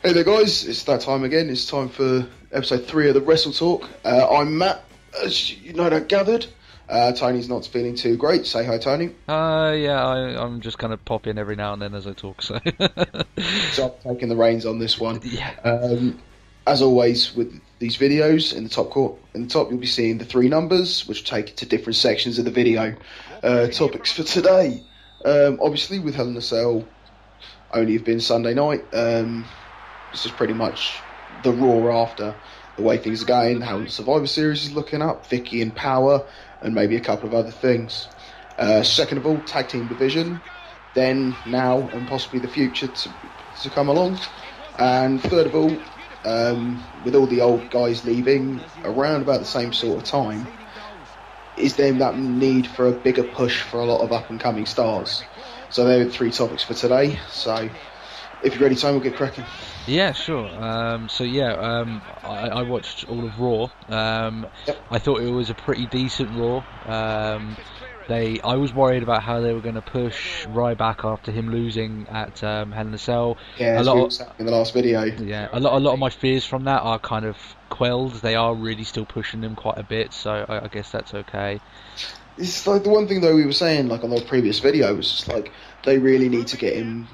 Hey there guys, it's that time again. It's time for episode 3 of the Wrestle Talk. I'm Matt, as you know that gathered. Tony's not feeling too great. Say hi, Tony. Yeah, I'm just kind of pop in every now and then as I talk, so... So I'm taking the reins on this one. Yeah. As always with these videos, in the top you'll be seeing the 3 numbers, which take you to different sections of the video. Topics for today. Obviously with Hell in a Cell only have been Sunday night. This is pretty much the Raw after, the way things are going, how the Survivor Series is looking up, Vicky and Power, and maybe a couple of other things. Second of all, Tag Team Division, then, now, and possibly the future to come along. And third of all, with all the old guys leaving around about the same sort of time, is there that need for a bigger push for a lot of up-and-coming stars? So there are the 3 topics for today. So if you're ready, Tom, we'll get cracking. Yeah, sure. I watched all of Raw. Yep. I thought it was a pretty decent Raw. I was worried about how they were going to push Ryback after him losing at Hell in a Cell. Yeah, as we were saying in the last video. Yeah, a lot of my fears from that are kind of quelled. They are really still pushing him quite a bit, so I guess that's okay. It's like the one thing though we were saying, like on the previous video, was just like they really need to get him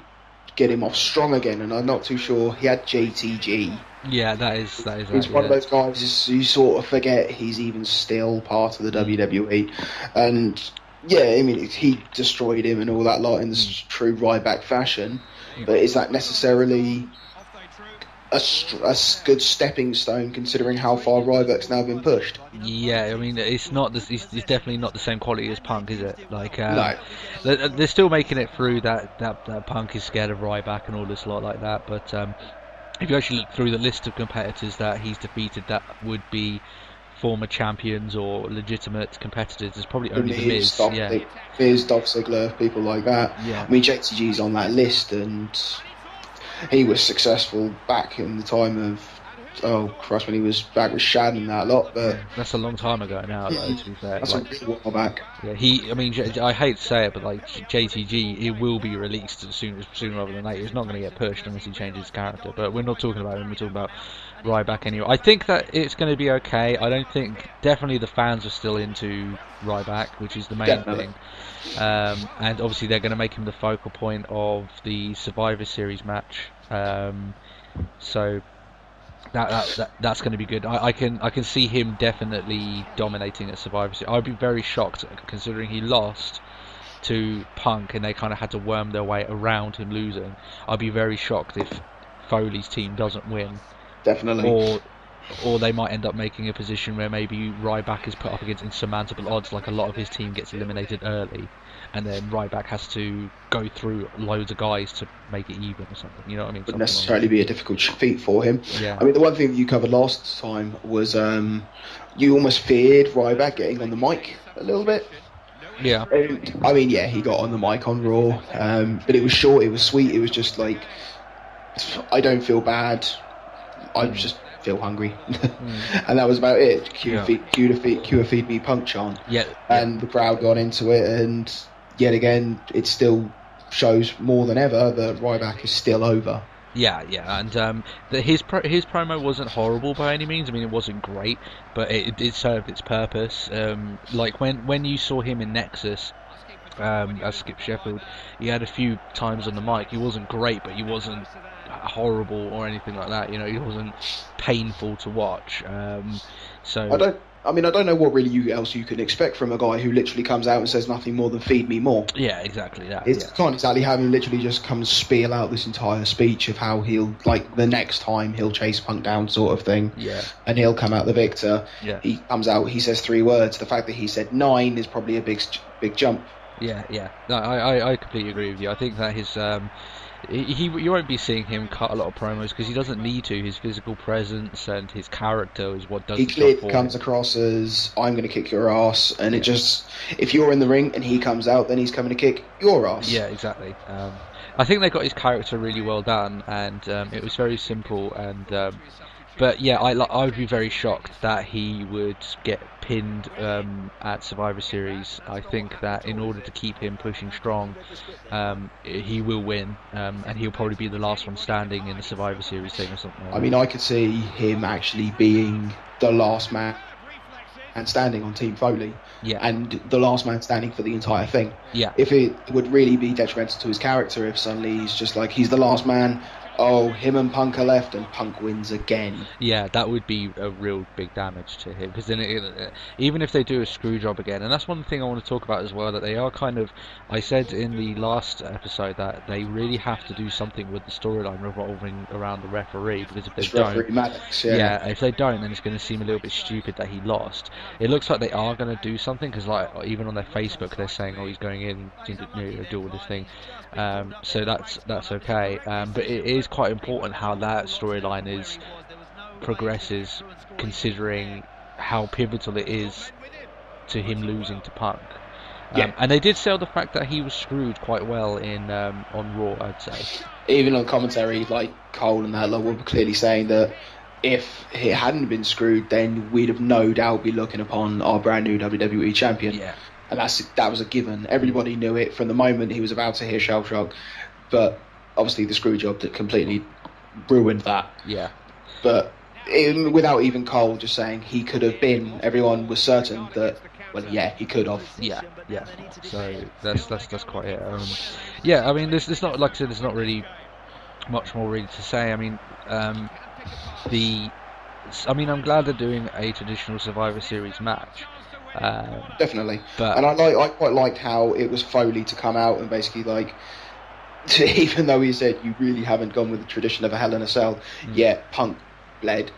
off strong again, and I'm not too sure. He had JTG. Yeah, that is. He's one of those guys you sort of forget he's even still part of the WWE, and yeah, I mean he destroyed him and all that lot in this true Ryback fashion, but is that necessarily a good stepping stone considering how far Ryback's now been pushed? Yeah, I mean it's not. It's definitely not the same quality as Punk, is it? Like no, they're still making it through that Punk is scared of Ryback and all this lot like that. But if you actually look through the list of competitors that he's defeated, that would be former champions or legitimate competitors. There's probably only The Miz. Miz, Dolph Ziggler, people like that. Yeah. I mean JTG's on that list, and he was successful back in the time of, when he was back with Shad and that lot, but that's a long time ago now, though, to be fair. That's a good while back. Yeah, I hate to say it, but like JTG, he will be released sooner rather than later. He's not going to get pushed unless he changes his character. But we're not talking about him. We're talking about Ryback anyway. I think that it's going to be okay. I don't think definitely the fans are still into Ryback, which is the main thing. And obviously they're going to make him the focal point of the Survivor Series match. So that's going to be good. I can see him definitely dominating at Survivor Series. I'd be very shocked considering he lost to Punk and they kind of had to worm their way around him losing. I'd be very shocked if Foley's team doesn't win. Definitely. Or they might end up making a position where maybe Ryback is put up against insurmountable odds, like a lot of his team gets eliminated early, and then Ryback has to go through loads of guys to make it even or something. You know what I mean? Would necessarily be a difficult feat for him. Yeah. I mean, the one thing that you covered last time was you almost feared Ryback getting on the mic a little bit. Yeah. And, I mean, yeah, he got on the mic on Raw, but it was short, it was sweet, it was just like, I don't feel bad, I just feel hungry. And that was about it. Cue a feed me Punk chant. Yeah. And the crowd got into it, and yet again it still shows more than ever that Ryback is still over. Yeah, and his promo wasn't horrible by any means. I mean, it wasn't great, but it served its purpose. Like when you saw him in Nexus as Skip Sheffield, he had a few times on the mic. He wasn't great, but he wasn't horrible or anything like that. You know, he wasn't painful to watch. So I don't know what really else you can expect from a guy who literally comes out and says nothing more than "feed me more." Yeah, exactly that. Can't exactly have him literally just come and spiel out this entire speech of how he'll, like, the next time he'll chase Punk down, sort of thing. Yeah. And he'll come out the victor. Yeah. He comes out, he says 3 words. The fact that he said 9 is probably a big jump. Yeah. No, I completely agree with you. I think that his you won't be seeing him cut a lot of promos because he doesn't need to. His physical presence and his character is what does he the job clearly for comes him. Across as, I'm going to kick your ass, and it just, if you're in the ring and he comes out, then he's coming to kick your ass. Yeah, exactly. I think they got his character really well done, and it was very simple, and But yeah, I would be very shocked that he would get pinned at Survivor Series. I think that in order to keep him pushing strong, he will win, and he'll probably be the last one standing in the Survivor Series thing or something like I mean, I could see him actually being the last man and standing on Team Foley, and the last man standing for the entire thing. Yeah. If it would really be detrimental to his character if suddenly he's just like, he's the last man, oh, him and Punk are left, and Punk wins again. Yeah, that would be a real big damage to him, because then even if they do a screw job again, and that's one thing I want to talk about as well, that they are kind of, I said in the last episode that they really have to do something with the storyline revolving around the referee, because if they don't, Maddox, if they don't, then it's going to seem a little bit stupid that he lost. It looks like they are going to do something, because like even on their Facebook they're saying, oh, he's going in to do all this thing, so that's okay, but it is quite important how that storyline progresses, considering how pivotal it is to him losing to Punk. And they did sell the fact that he was screwed quite well in on Raw, I'd say. Even on commentary, like Cole and that lot were clearly saying that if it hadn't been screwed, then we'd have no doubt be looking upon our brand new WWE champion. Yeah. And that was a given. Everybody knew it from the moment he was about to hear Shell Shock, but obviously the screw job that completely ruined that. Yeah. But without even Cole just saying he could have been, everyone was certain that, well, yeah, he could have. Yeah. So that's quite it. I mean, there's not, like I said, there's not really much more really to say. I mean, I'm glad they're doing a traditional Survivor Series match. Definitely. And I quite liked how it was Foley to come out and basically like, even though he said you really haven't gone with the tradition of a Hell in a Cell, Punk bled,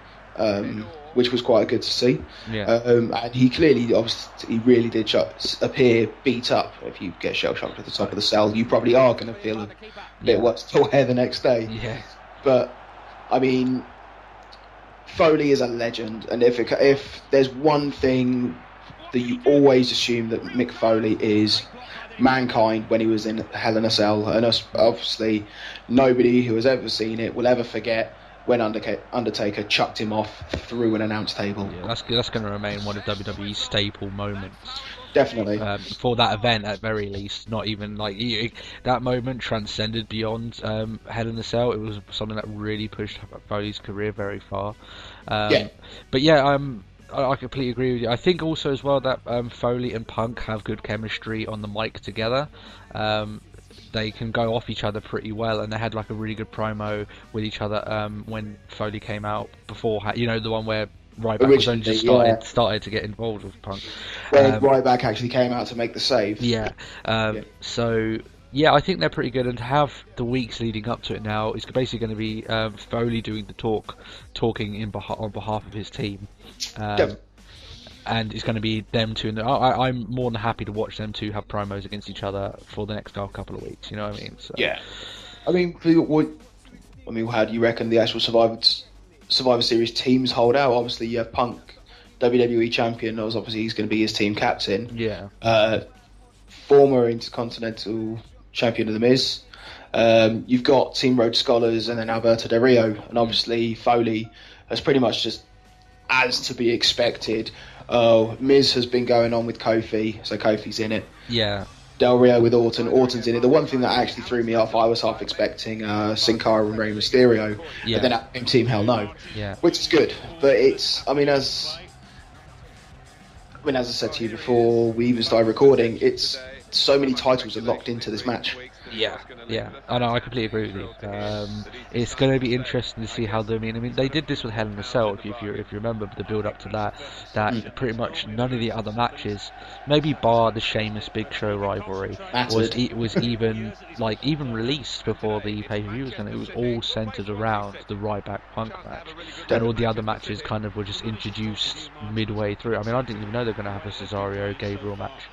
which was quite good to see. And he clearly, obviously, he really did appear beat up. If you get shell shocked at the top of the cell, you probably are going to feel a bit worse till hair the next day. Yeah. But I mean, Foley is a legend, and if there's one thing that you always assume that Mick Foley is Mankind when he was in Hell in a Cell, and obviously nobody who has ever seen it will ever forget when Undertaker chucked him off through an announce table. Yeah, that's going to remain one of WWE's staple moments. Definitely. For that event, at very least. Not even like that moment transcended beyond Hell in a Cell. It was something that really pushed Foley's career very far. But yeah, I completely agree with you. I think also as well that Foley and Punk have good chemistry on the mic together. They can go off each other pretty well, and they had like a really good promo with each other when Foley came out before. The one where Ryback was only just started to get involved with Punk. Where Ryback actually came out to make the save. So yeah, I think they're pretty good, and to have the weeks leading up to it now is basically going to be Foley doing the talking on behalf of his team, and it's going to be them two. And I'm more than happy to watch them two have promos against each other for the next couple of weeks. You know what I mean? So. Yeah. I mean, how do you reckon the actual Survivor Series teams hold out? Obviously, you have Punk, WWE champion. Obviously, he's going to be his team captain. Yeah. Former Intercontinental champion of the Miz. You've got Team Rhodes Scholars and then Alberto Del Rio, and obviously Foley has pretty much just, as to be expected. Miz has been going on with Kofi, so Kofi's in it. Yeah. Del Rio with Orton's in it. The one thing that actually threw me off, I was half expecting Sin Cara and Rey Mysterio, but then out came Team Hell No, which is good. But it's, as I said to you before we even started recording, it's so many titles are locked into this match. Yeah. I know, I completely agree with you. It's going to be interesting to see how they they did this with Hell in a Cell, if you remember the build up to that pretty much none of the other matches, maybe bar the Sheamus Big Show rivalry, was even released before the pay-per-view was it was all centered around the Ryback Punk match, and all the other matches kind of were just introduced midway through. I didn't even know they were going to have a Cesaro Gabriel match.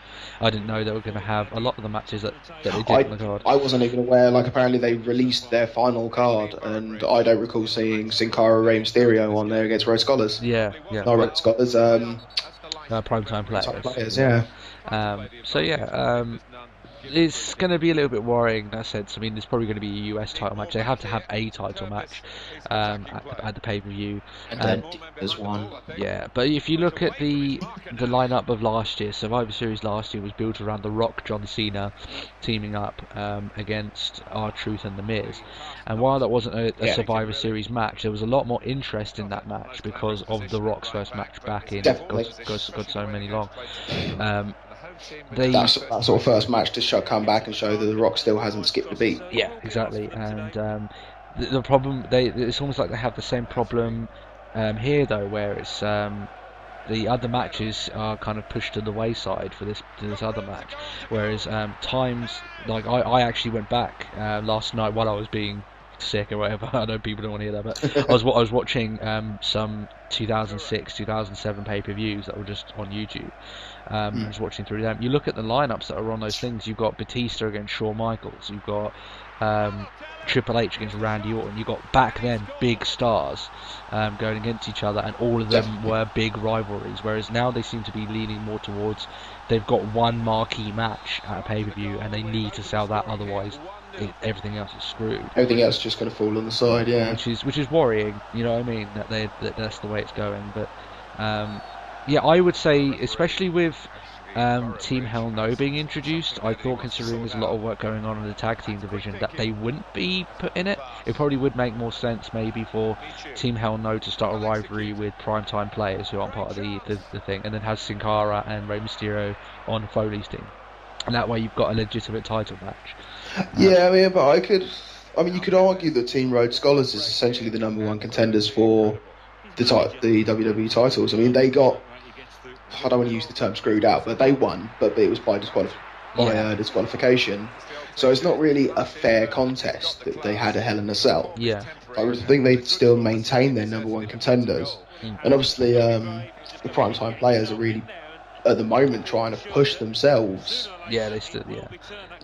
I didn't know they were going to have a lot of the matches that they did on the card. I wasn't even aware. Apparently they released their final card, and I don't recall seeing Sin Cara, Rey Mysterio on there against Rhodes Scholars. Yeah. Not Rhodes Scholars. Primetime players. Yeah. it's going to be a little bit worrying in that sense. I mean, there's probably going to be a US title match. They have to have a title match at the pay-per-view. And then there's one. Yeah, but if you look at the lineup of last year, Survivor Series last year was built around The Rock, John Cena teaming up against R-Truth and The Miz. And while that wasn't a Survivor Series match, there was a lot more interest in that match because of The Rock's first match back in God so many long. That sort of first match to come back and show that The Rock still hasn't skipped a beat. Yeah, exactly. And the problem, it's almost like they have the same problem here though, where it's the other matches are kind of pushed to the wayside for this other match, whereas times like I actually went back last night while I was being sick or whatever. I know people don't want to hear that, but I was watching some 2006, 2007 pay-per-views that were just on YouTube. I was watching through them. You look at the lineups that are on those things. You've got Batista against Shawn Michaels. You've got Triple H against Randy Orton. You've got back then big stars going against each other, and all of them were big rivalries. Whereas now they seem to be leaning more towards they've got one marquee match at a pay-per-view, and they need to sell that. Otherwise, everything else is screwed. Everything else is just going to fall on the side, yeah. Which is worrying. You know what I mean? That that's the way it's going. But yeah, I would say, especially with Team Hell No being introduced, I thought, considering there's a lot of work going on in the tag team division, that they wouldn't be put in it. It probably would make more sense maybe for Team Hell No to start a rivalry with Primetime Players who aren't part of the thing, and then have Sin Cara and Rey Mysterio on Foley's team. And that way you've got a legitimate title match. Yeah, I mean, you could argue that Team Rhodes Scholars is essentially the number one contenders for the WWE titles. I mean, they got, I don't want to use the term screwed out, but they won, but it was by disqualification. So it's not really a fair contest that they had a Hell in a Cell. Yeah. I think they still maintain their number one contenders. And obviously, the Primetime Players are really, at the moment, trying to push themselves. Yeah, they still,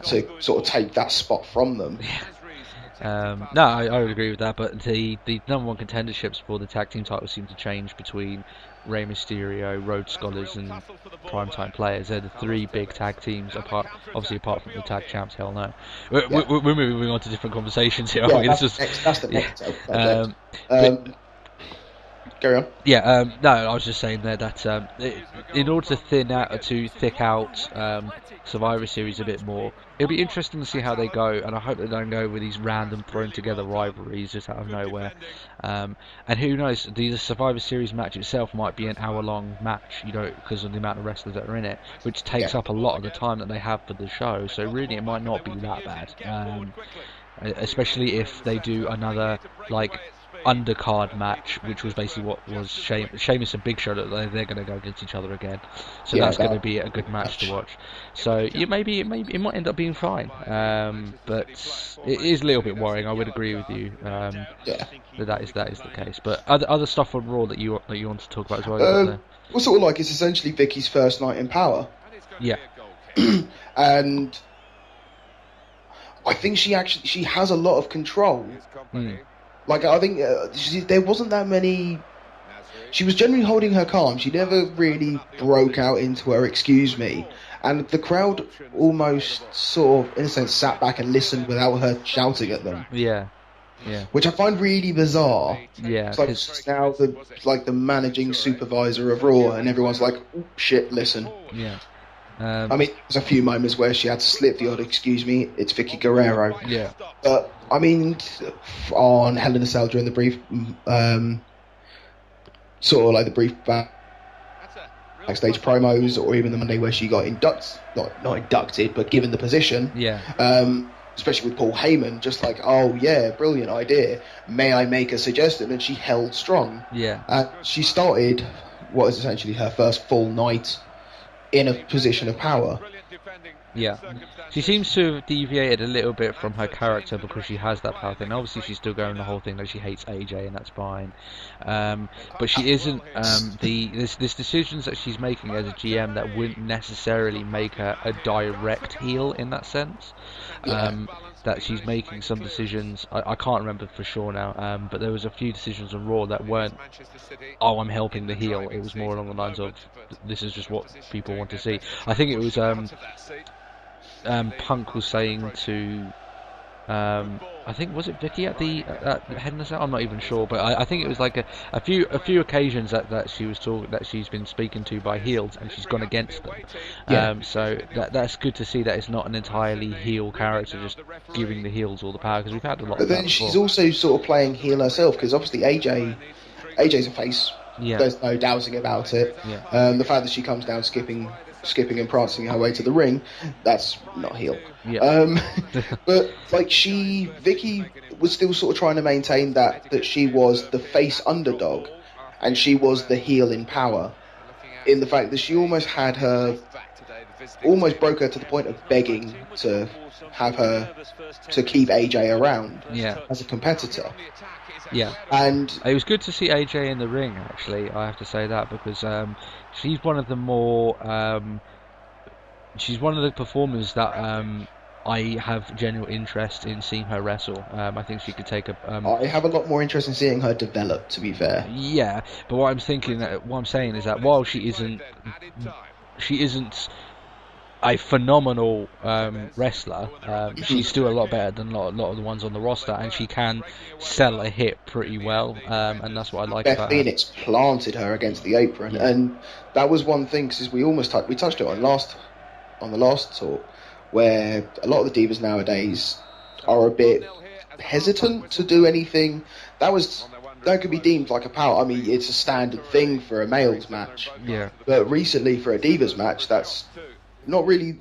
to sort of take that spot from them. No, I would agree with that, but the number one contenderships for the tag team titles seem to change between Rey Mysterio, Rhodes Scholars, and Primetime Players. They're the three big tag teams, apart from the tag champs. Hell no. We're moving on to different conversations here. Yeah, that's the next carry on. Yeah, no, I was just saying there that in order to thick out Survivor Series a bit more, it'll be interesting to see how they go, and I hope they don't go with these random thrown together rivalries just out of nowhere. And who knows, the Survivor Series match itself might be an hour-long match, because of the amount of wrestlers that are in it, which takes up a lot of the time that they have for the show. So really, it might not be that bad, especially if they do another undercard match, which was basically what was Sheamus and Big Show, that they're going to go against each other again. So that's going to be a good match to watch. So it might end up being fine, but it is a little bit worrying. I would agree with you that is the case. But other stuff on Raw that you want to talk about as well. Well, sort of it's essentially Vicky's first night in Power. Yeah. And I think she has a lot of control. I think there wasn't that many. She was generally holding her calm. She never really broke out into her "excuse me," and the crowd almost sort of, in a sense, sat back and listened without her shouting at them. Yeah. Which I find really bizarre. Yeah. It's like she's now the managing supervisor of Raw, and everyone's like, oh, "Shit, listen." Yeah. I mean, there's a few moments where she had to slip the odd "excuse me." It's Vicky Guerrero. Yeah. But I mean, on Hell in a Cell during the brief, the brief backstage promos, or even the Monday where she got not inducted, but given the position. Yeah. Especially with Paul Heyman, just like, oh yeah, brilliant idea. May I make a suggestion? And she held strong. Yeah. She started what is essentially her first full night in a position of power. Yeah, she seems to have deviated a little bit from her character because she has that power thing. Obviously, she's still going the whole thing that she hates AJ, and that's fine. But she isn't. There's decisions that she's making as a GM that wouldn't necessarily make her a direct heel in that sense. That she's making some decisions. I can't remember for sure now. But there was a few decisions on Raw that weren't, "Oh, I'm helping the heel." It was more along the lines of, "This is just what people want to see." I think it was Punk was saying to, I think, was it Vicky at the Head in the Cell? I'm not even sure, but I think it was like a few occasions that she was talking, that she's been speaking to by heels, and she's gone against them. Yeah. So that's good to see that it's not an entirely heel character just giving the heels all the power, because we've had a lot But of that then before. she's also sort of playing heel herself, because obviously AJ's a face. Yeah. There's no doubting about it. Yeah. The fact that she comes down skipping and prancing her way to the ring, that's not heel. Yeah. But like Vicky was still sort of trying to maintain that she was the face underdog, and she was the heel in power. In the fact that she almost broke her to the point of begging to have her to keep AJ around as a competitor. Yeah, and it was good to see AJ in the ring. Actually, I have to say that, because she's one of the more she's one of the performers that I have general interest in seeing her wrestle. I think she could take a. I have a lot more interest in seeing her develop, to be fair. Yeah, but what I'm saying is that while she isn't a phenomenal wrestler, she's still a lot better than a lot of the ones on the roster, and she can sell a hit pretty well, and that's what I like Beth about Phoenix planted her against the apron, and that was one thing, because we touched it on the last talk, where a lot of the divas nowadays are a bit hesitant to do anything that could be deemed like a power. I mean, it's a standard thing for a males match. Yeah. But recently, for a divas match, that's not really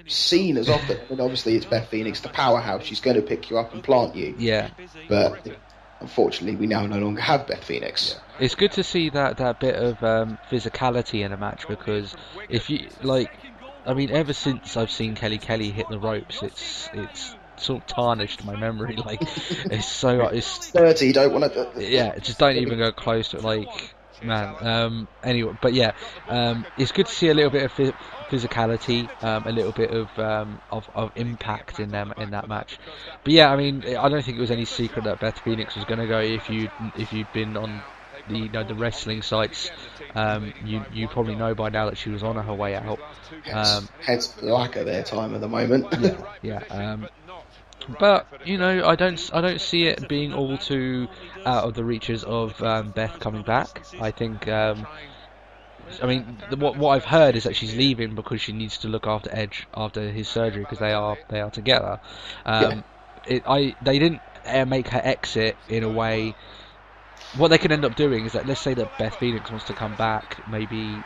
seen as often. I mean, obviously, it's Beth Phoenix, the powerhouse. She's going to pick you up and plant you. Yeah. But unfortunately, we now no longer have Beth Phoenix. It's good to see that bit of physicality in a match, because if you ever since I've seen Kelly hit the ropes, it's sort of tarnished my memory. Like, it's 30. Don't want to. Yeah, just don't even go close to it. Like, man. Anyway, but yeah, it's good to see a little bit of physicality, a little bit of impact in that match. But yeah, I mean, I don't think it was any secret that Beth Phoenix was going to go. If you'd been on the wrestling sites, you probably know by now that she was on her way out. Hence lack of their time at the moment. Yeah. But I don't see it being all too out of the reaches of Beth coming back. I think. What I've heard is that she's leaving because she needs to look after Edge after his surgery, because they are together. They didn't make her exit in a way. What they could end up doing is that, let's say that Beth Phoenix wants to come back maybe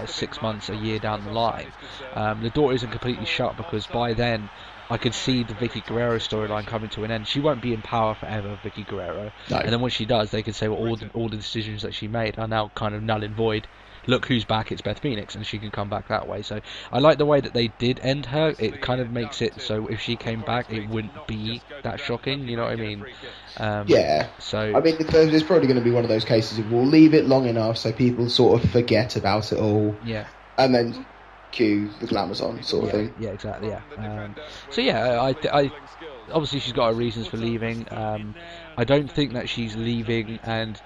6 months, a year down the line. The door isn't completely shut, because by then I could see the Vicky Guerrero storyline coming to an end. She won't be in power forever, Vicky Guerrero. No. And then when she does, they could say, well, all the decisions that she made are now kind of null and void. Look who's back, it's Beth Phoenix, and she can come back that way. So I like the way that they did end her. It kind of makes it so if she came back, it wouldn't be that shocking, you know what I mean? Yeah. So I mean, there's probably going to be one of those cases of we'll leave it long enough so people sort of forget about it all. Yeah. And then cue the Glamazon sort of thing. Yeah, exactly, yeah. So yeah, I obviously she's got her reasons for leaving. I don't think that she's leaving and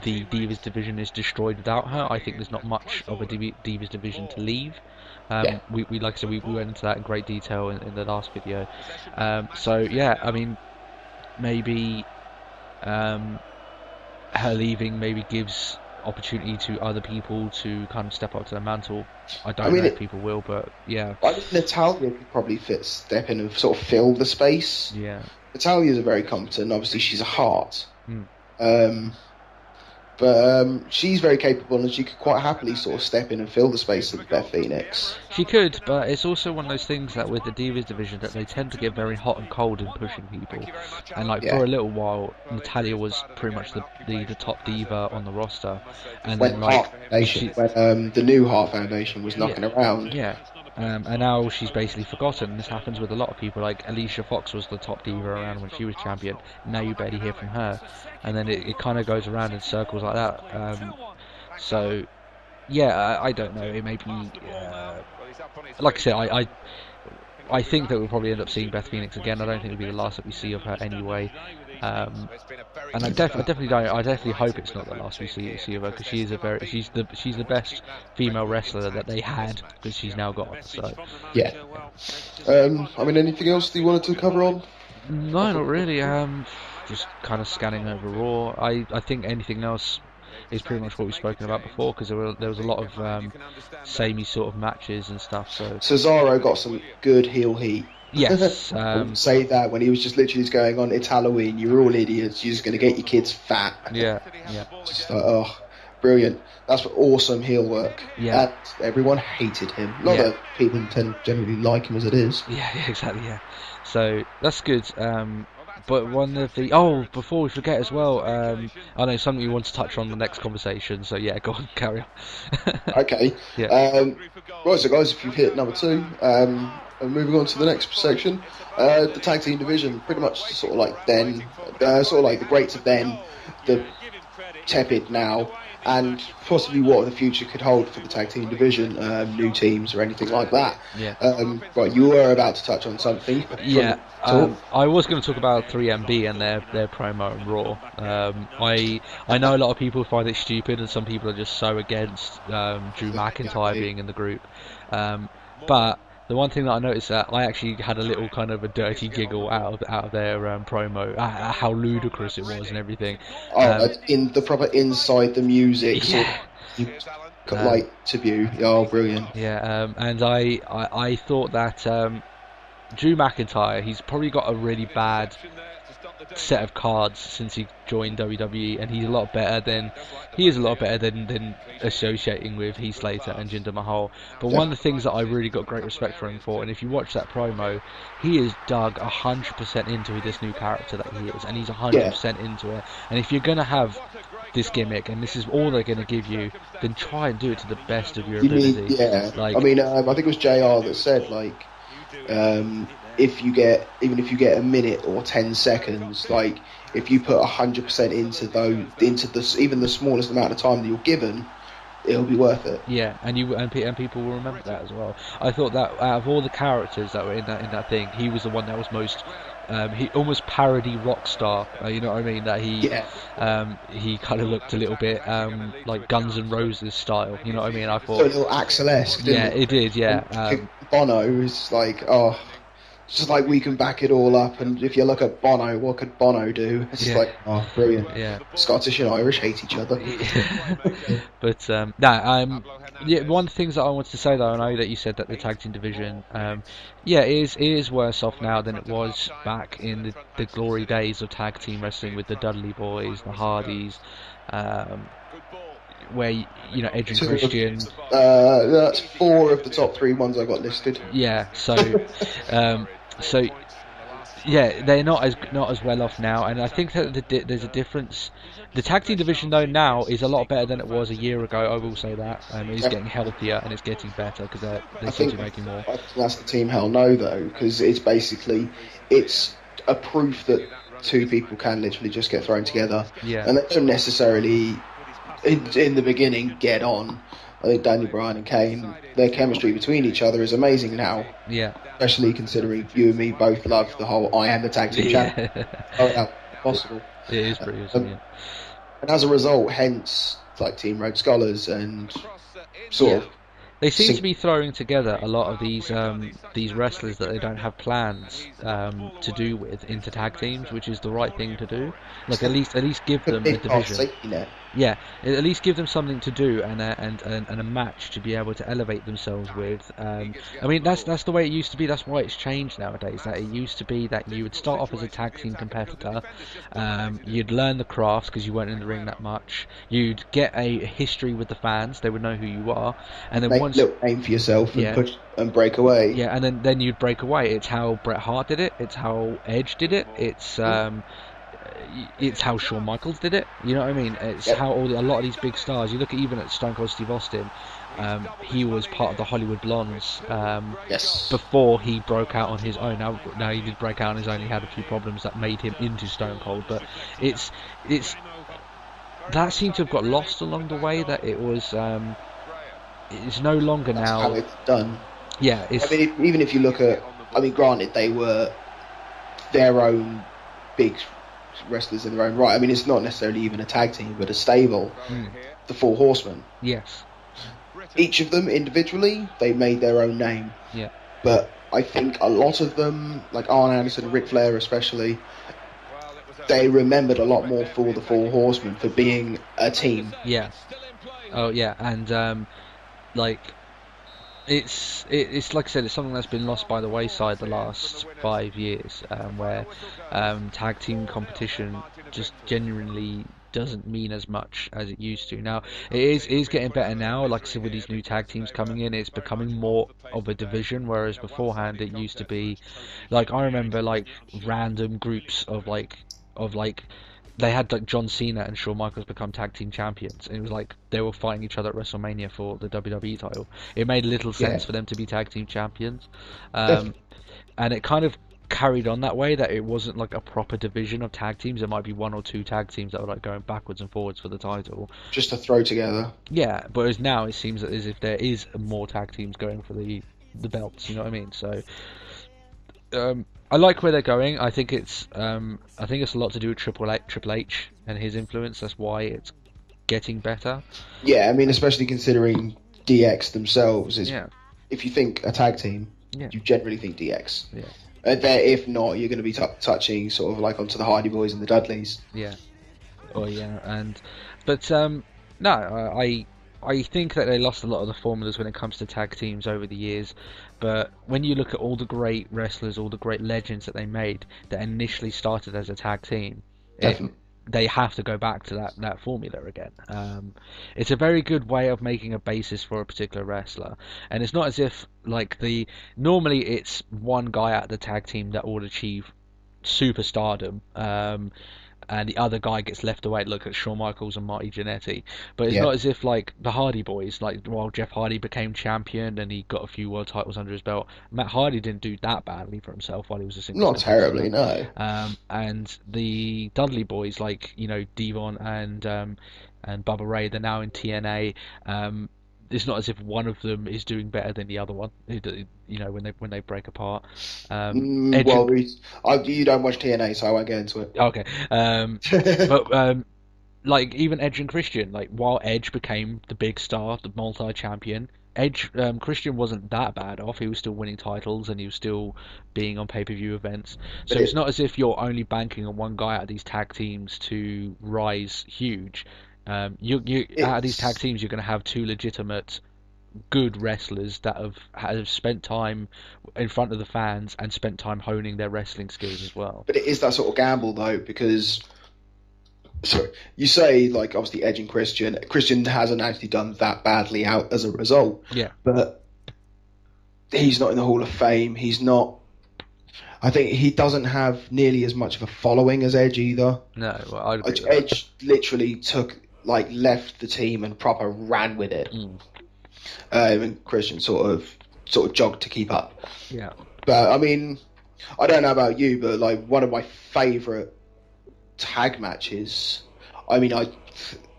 the Divas division is destroyed without her. I think there's not much of a Divas division to leave. We like I said, we went into that in great detail in the last video. So yeah, I mean, maybe her leaving maybe gives opportunity to other people to kind of step up to the mantle. I don't know if people will, but yeah. I think Natalya could probably step in and sort of fill the space. Yeah. Natalya's a very competent. Obviously, she's a heart. But she's very capable, and she could quite happily sort of step in and fill the space of Beth Phoenix. She could, but it's also one of those things that with the Divas division that they tend to get very hot and cold in pushing people. And for a little while, Natalya was pretty much the top diva on the roster. And when the new Heart Foundation was knocking around. Yeah. And now she's basically forgotten. This happens with a lot of people. Like Alicia Fox was the top diva around when she was champion. Now you barely hear from her, and then it kind of goes around in circles like that. So yeah, I don't know. It may be like I said. I think that we'll probably end up seeing Beth Phoenix again. I don't think it'll be the last that we see of her anyway. And I definitely don't. I definitely hope it's not the last we see of her, because she's the best female wrestler that they had, because she's now gone. So yeah. I mean, anything else that you wanted to cover on? No, not really. Just kind of scanning over Raw. I think anything else is pretty much what we've spoken about before, because there was a lot of samey sort of matches and stuff. So Cesaro got some good heel heat. Yes. Say that when he was just literally just going on, it's Halloween, you're all idiots, you're just going to get your kids fat. Yeah. Just like, oh, brilliant. That's awesome heel work. Yeah. And everyone hated him. Not that people generally like him as it is. Yeah, exactly, yeah. So, that's good. But one of the... before we forget as well, I know something you want to touch on the next conversation, so yeah, go on, carry on. Okay. Yeah. Right, so guys, if you've hit number 2, and moving on to the next section, the tag team division, pretty much sort of like then, sort of like the greats of then, the tepid now, and possibly what the future could hold for the tag team division, new teams or anything like that. Yeah. Right, you were about to touch on something. Yeah. I was going to talk about 3MB and their promo on Raw. I know a lot of people find it stupid, and some people are just so against Drew McIntyre being in the group. But the one thing that I noticed, that I actually had a little kind of a dirty giggle out of their promo, how ludicrous it was and everything. In the proper inside the music, yeah. Sort of, like to view. Oh, brilliant. Yeah, and I thought that Drew McIntyre, he's probably got a really bad set of cards since he joined WWE, and he is a lot better than associating with Heath Slater and Jinder Mahal. But one of the things that I really got great respect for him for, and if you watch that promo, he is dug 100% into this new character that he is, and he's 100% into it. And if you're going to have this gimmick, and this is all they're going to give you, then try and do it to the best of your ability. I think it was JR that said, like, if you get a minute or 10 seconds, like if you put 100% into even the smallest amount of time that you're given, it'll be worth it. Yeah, and people will remember that as well. I thought that out of all the characters that were in that thing, he was the one that was most. He almost parody Rockstar, you know what I mean? That he kind of looked a little bit like Guns N' Roses style, you know what I mean? I thought so a little Axel-esque, didn't it? It did, yeah. Bono is like, just like we can back it all up, and if you look at Bono, what could Bono do? It's like, brilliant. Yeah. Scottish and Irish hate each other. But one of the things that I wanted to say, though, I know that you said that the tag team division, it is worse off now than it was back in the glory days of tag team wrestling with the Dudley Boys, the Hardys, where Edge and Christian. That's 4 of the top 3 ones I got listed. Yeah, so they're not as well off now, and I think that there's a difference. The tag team division though now is a lot better than it was a year ago. I will say that it's getting healthier and it's getting better because they seem to be making more. I think that's the Team Hell No though, because it's a proof that 2 people can literally just get thrown together, and they don't necessarily in the beginning get on. I think Daniel Bryan and Kane, their chemistry between each other is amazing now. Yeah. Especially considering you and me both love the whole I am the tag team champion. Possible. It is pretty awesome, and as a result, hence, like Team Road Scholars and sort of... They seem to be throwing together a lot of these wrestlers that they don't have plans to do with into tag teams, which is the right thing to do. Like at least give them a division. Yeah, at least give them something to do and a match to be able to elevate themselves with. I mean, that's the way it used to be. That's why it's changed nowadays. That it used to be that you would start off as a tag team competitor. You'd learn the craft because you weren't in the ring that much. You'd get a history with the fans. They would know who you are, and then make a little name for yourself and push and break away. Yeah, and then you'd break away. It's how Bret Hart did it. It's how Edge did it. It's how Shawn Michaels did it. You know what I mean? It's how a lot of these big stars. You look even at Stone Cold Steve Austin. He was part of the Hollywood Blondes before he broke out on his own. Now he did break out on his own. He had a few problems that made him into Stone Cold, but it's that seemed to have got lost along the way. That it was it's no longer That's now how it's done. Yeah, I mean, even if you look at, granted they were their own big wrestlers in their own right. I mean, it's not necessarily even a tag team, but a stable, the Four Horsemen. Yes. Each of them individually, they made their own name. Yeah. But I think a lot of them, like Arn Anderson and Ric Flair especially, they remembered a lot more for the Four Horsemen for being a team. Yeah. Oh yeah, and like it's like I said, it's something that's been lost by the wayside the last 5 years, where tag team competition just genuinely doesn't mean as much as it used to. Now it is getting better now. Like I said, with these new tag teams coming in, it's becoming more of a division, whereas beforehand it used to be like, I remember like random groups of like they had like John Cena and Shawn Michaels become tag team champions, and it was like they were fighting each other at WrestleMania for the WWE title. It made little sense for them to be tag team champions, and it kind of carried on that way, that it wasn't like a proper division of tag teams. There might be one or two tag teams that were like going backwards and forwards for the title, just to throw together. Yeah, but as now it seems as if there is more tag teams going for the belts. You know what I mean? So I like where they're going. I think it's a lot to do with Triple H and his influence. That's why it's getting better. Yeah, I mean, especially considering DX themselves is. Yeah. If you think a tag team, you generally think DX. Yeah. If not, you're going to be touching sort of like onto the Hardy Boys and the Dudleys. Yeah. Oh yeah, but no, I think that they lost a lot of the formulas when it comes to tag teams over the years. But when you look at all the great wrestlers, all the great legends that they made that initially started as a tag team, they have to go back to that formula again. It's a very good way of making a basis for a particular wrestler, and it's not as if like normally it's one guy at the tag team that will achieve superstardom, and the other guy gets left away. Look at Shawn Michaels and Marty Jannetty. But it's not as if like the Hardy Boys, like while Jeff Hardy became champion and he got a few world titles under his belt, Matt Hardy didn't do that badly for himself while he was a single. Not terribly, no. And the Dudley Boys, like Devon and Bubba Ray, they're now in TNA. It's not as if one of them is doing better than the other one. When they break apart. You don't watch TNA, so I won't get into it. Okay, but like even Edge and Christian, like while Edge became the big star, the multi-champion, Christian wasn't that bad off. He was still winning titles and he was still being on pay-per-view events. So it's not as if you're only banking on one guy out of these tag teams to rise huge. Out of these tag teams, you're going to have two legitimate, good wrestlers that have spent time in front of the fans and spent time honing their wrestling skills as well. But it is that sort of gamble, though, because you say like obviously Edge and Christian. Christian hasn't actually done that badly out as a result. Yeah, but he's not in the Hall of Fame. He's not. I think he doesn't have nearly as much of a following as Edge either. No, well, I'd agree with Edge literally left the team and proper ran with it. And Christian sort of jogged to keep up. Yeah. But I mean, I don't know about you, but like one of my favourite tag matches. I mean,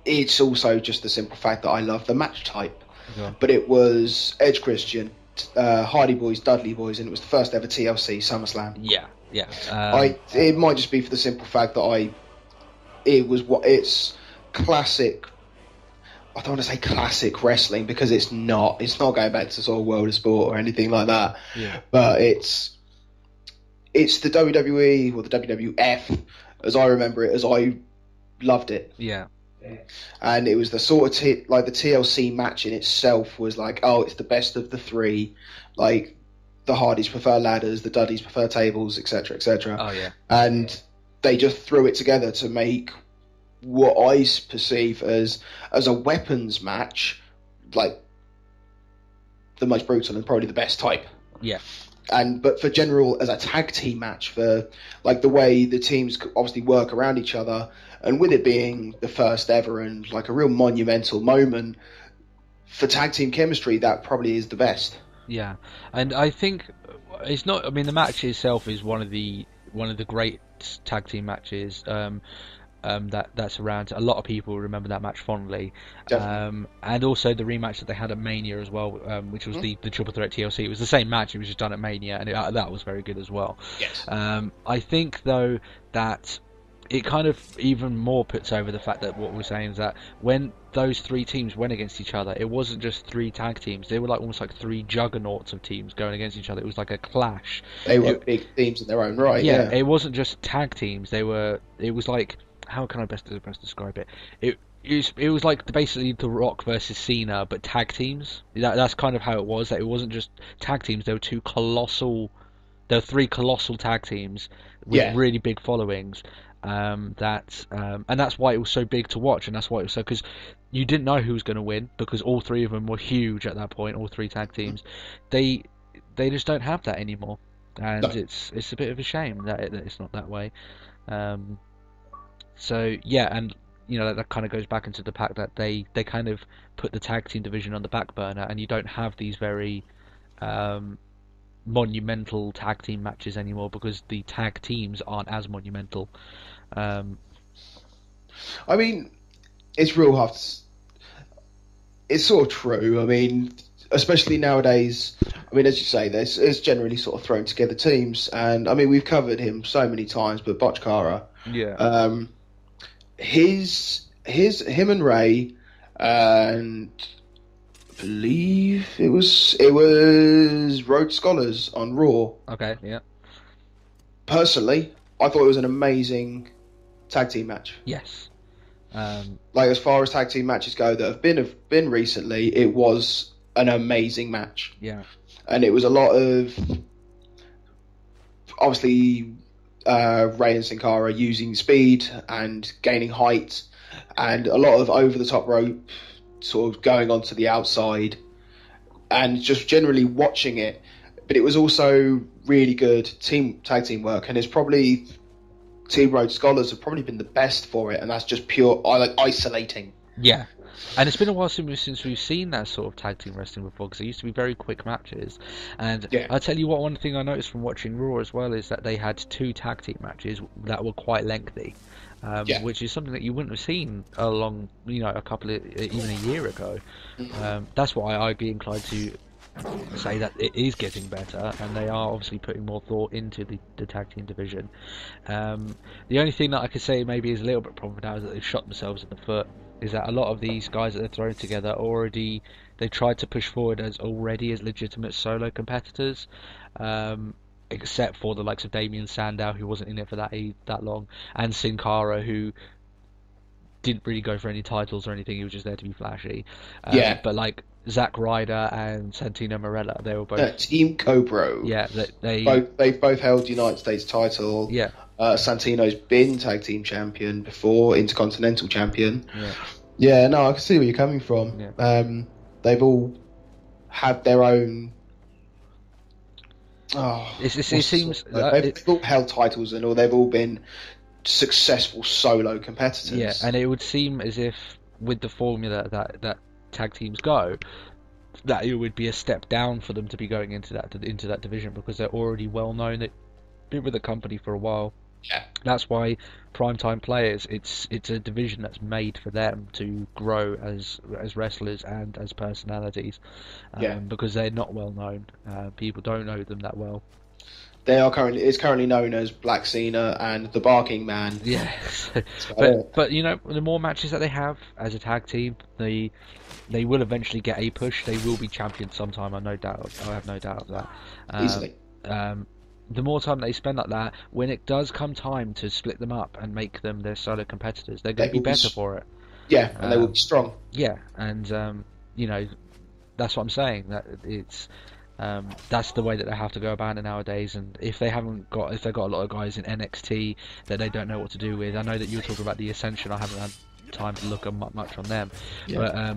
it's also just the simple fact that I love the match type. Yeah. But it was Edge Christian, Hardy Boys, Dudley Boys, and it was the first ever TLC SummerSlam. Yeah. It might just be for the simple fact that it's classic. I don't want to say classic wrestling because it's not. It's not going back to sort of World of Sport or anything like that. Yeah. But it's the WWE or the WWF as I remember it, as I loved it. Yeah. And it was the sort of the TLC match in itself was like, oh, it's the best of the three. Like the Hardys prefer ladders, the Dudleys prefer tables, etc., etc. Oh yeah. And they just threw it together to make what I perceive as a weapons match, like the most brutal and probably the best type. Yeah. But for general, as a tag team match, for like the way the teams obviously work around each other, and with it being the first ever and like a real monumental moment for tag team chemistry, that probably is the best. Yeah, and I think it's not. I mean, the match itself is one of the great tag team matches. That's around. A lot of people remember that match fondly. And also the rematch that they had at Mania as well, which was the Triple Threat TLC. It was the same match, it was just done at Mania, and that was very good as well. Yes. I think though that it kind of even more puts over the fact that what we're saying is that when those three teams went against each other, it wasn't just three tag teams. They were like almost like three juggernauts of teams going against each other. It was like a clash. They were big teams in their own right. Yeah, it wasn't just tag teams. It was like, how can I best describe it? It was like basically The Rock versus Cena, but tag teams. That's kind of how it was. That it wasn't just tag teams. There were three colossal tag teams with really big followings. And that's why it was so big to watch, and that's why it was so, because you didn't know who was going to win, because all three of them were huge at that point. All three tag teams, they just don't have that anymore, and it's a bit of a shame that it's not that way. So yeah, and you know that kind of goes back into the fact that they kind of put the tag team division on the back burner, and you don't have these very monumental tag team matches anymore because the tag teams aren't as monumental. I mean, it's real hard. It's sort of true. I mean, especially nowadays. I mean, as you say, there's generally sort of thrown together teams, and I mean, we've covered him so many times, but Butch Cara, him and Ray, and I believe it was Rhodes Scholars on Raw. Okay, yeah. Personally, I thought it was an amazing tag team match. Yes. Like, as far as tag team matches go that have been recently, it was an amazing match. Yeah. And it was a lot of, obviously, Ray and Sin Cara using speed and gaining height, and a lot of over the top rope, sort of going onto the outside, and just generally watching it. But it was also really good tag team work, and it's probably Team Rhodes Scholars have probably been the best for it, and that's just pure isolating. Yeah. And it's been a while since we've seen that sort of tag team wrestling before, because it used to be very quick matches. And I'll tell you what, one thing I noticed from watching Raw as well is that they had two tag team matches that were quite lengthy, which is something that you wouldn't have seen along, even a year ago. That's why I'd be inclined to say that it is getting better, and they are obviously putting more thought into the tag team division. The only thing that I could say maybe is a little bit problem now is that they've shot themselves in the foot. Is that a lot of these guys that they're throwing together they tried to push forward as legitimate solo competitors, except for the likes of Damien Sandow, who wasn't in it for that long, and Sin Cara, who didn't really go for any titles or anything. He was just there to be flashy. But like Zack Ryder and Santino Marella, they were both Team Cobra. Yeah, they've both held United States title. Yeah. Santino's been tag team champion before, Intercontinental champion. Yeah. Yeah, no, I can see where you're coming from. Yeah. They've all had their own. It seems they've all held titles and all. They've all been successful solo competitors. Yeah, and it would seem as if with the formula that tag teams go, that it would be a step down for them to be going into that division, because they're already well known. They've been with the company for a while. Yeah. That's why Primetime Players, it's a division that's made for them to grow as wrestlers and as personalities, because they're not well known. People don't know them that well. It's currently known as Black Cena and the Barking Man. Yes, but the more matches that they have as a tag team, they will eventually get a push. They will be champions sometime. I have no doubt of that. Easily. The more time they spend like that, when it does come time to split them up and make them their solo competitors, they're going to be better for it. Yeah, and they will be strong. Yeah, and that's what I'm saying. That it's that's the way that they have to go about it nowadays. And if they've got a lot of guys in NXT that they don't know what to do with, I know that you were talking about the Ascension. I haven't had time to look much on them, but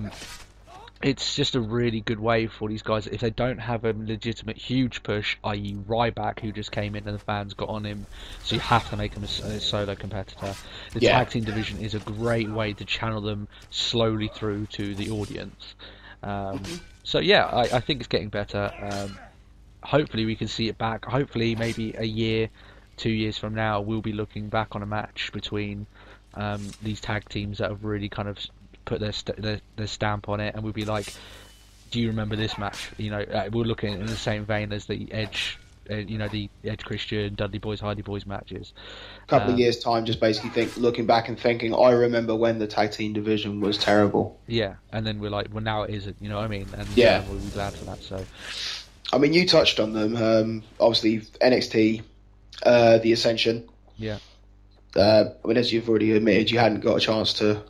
it's just a really good way for these guys. If they don't have a legitimate huge push, i.e. Ryback, who just came in and the fans got on him, so you have to make him a solo competitor. The tag team division is a great way to channel them slowly through to the audience. So yeah, I think it's getting better. Hopefully we can see it back. Hopefully maybe a year, 2 years from now, we'll be looking back on a match between these tag teams that have really kind of put their stamp on it, and we'll be like, do you remember this match? We're looking in the same vein as the Edge the Edge Christian, Dudley Boys, Hardy Boys matches. Couple of years time, just basically looking back and thinking, I remember when the tag team division was terrible. Yeah, and then we're like, well, now it isn't. You know what I mean? And we'll be glad for that. So, I mean, you touched on them. Obviously, NXT, the Ascension. Yeah. I mean, as you've already admitted, you hadn't got a chance to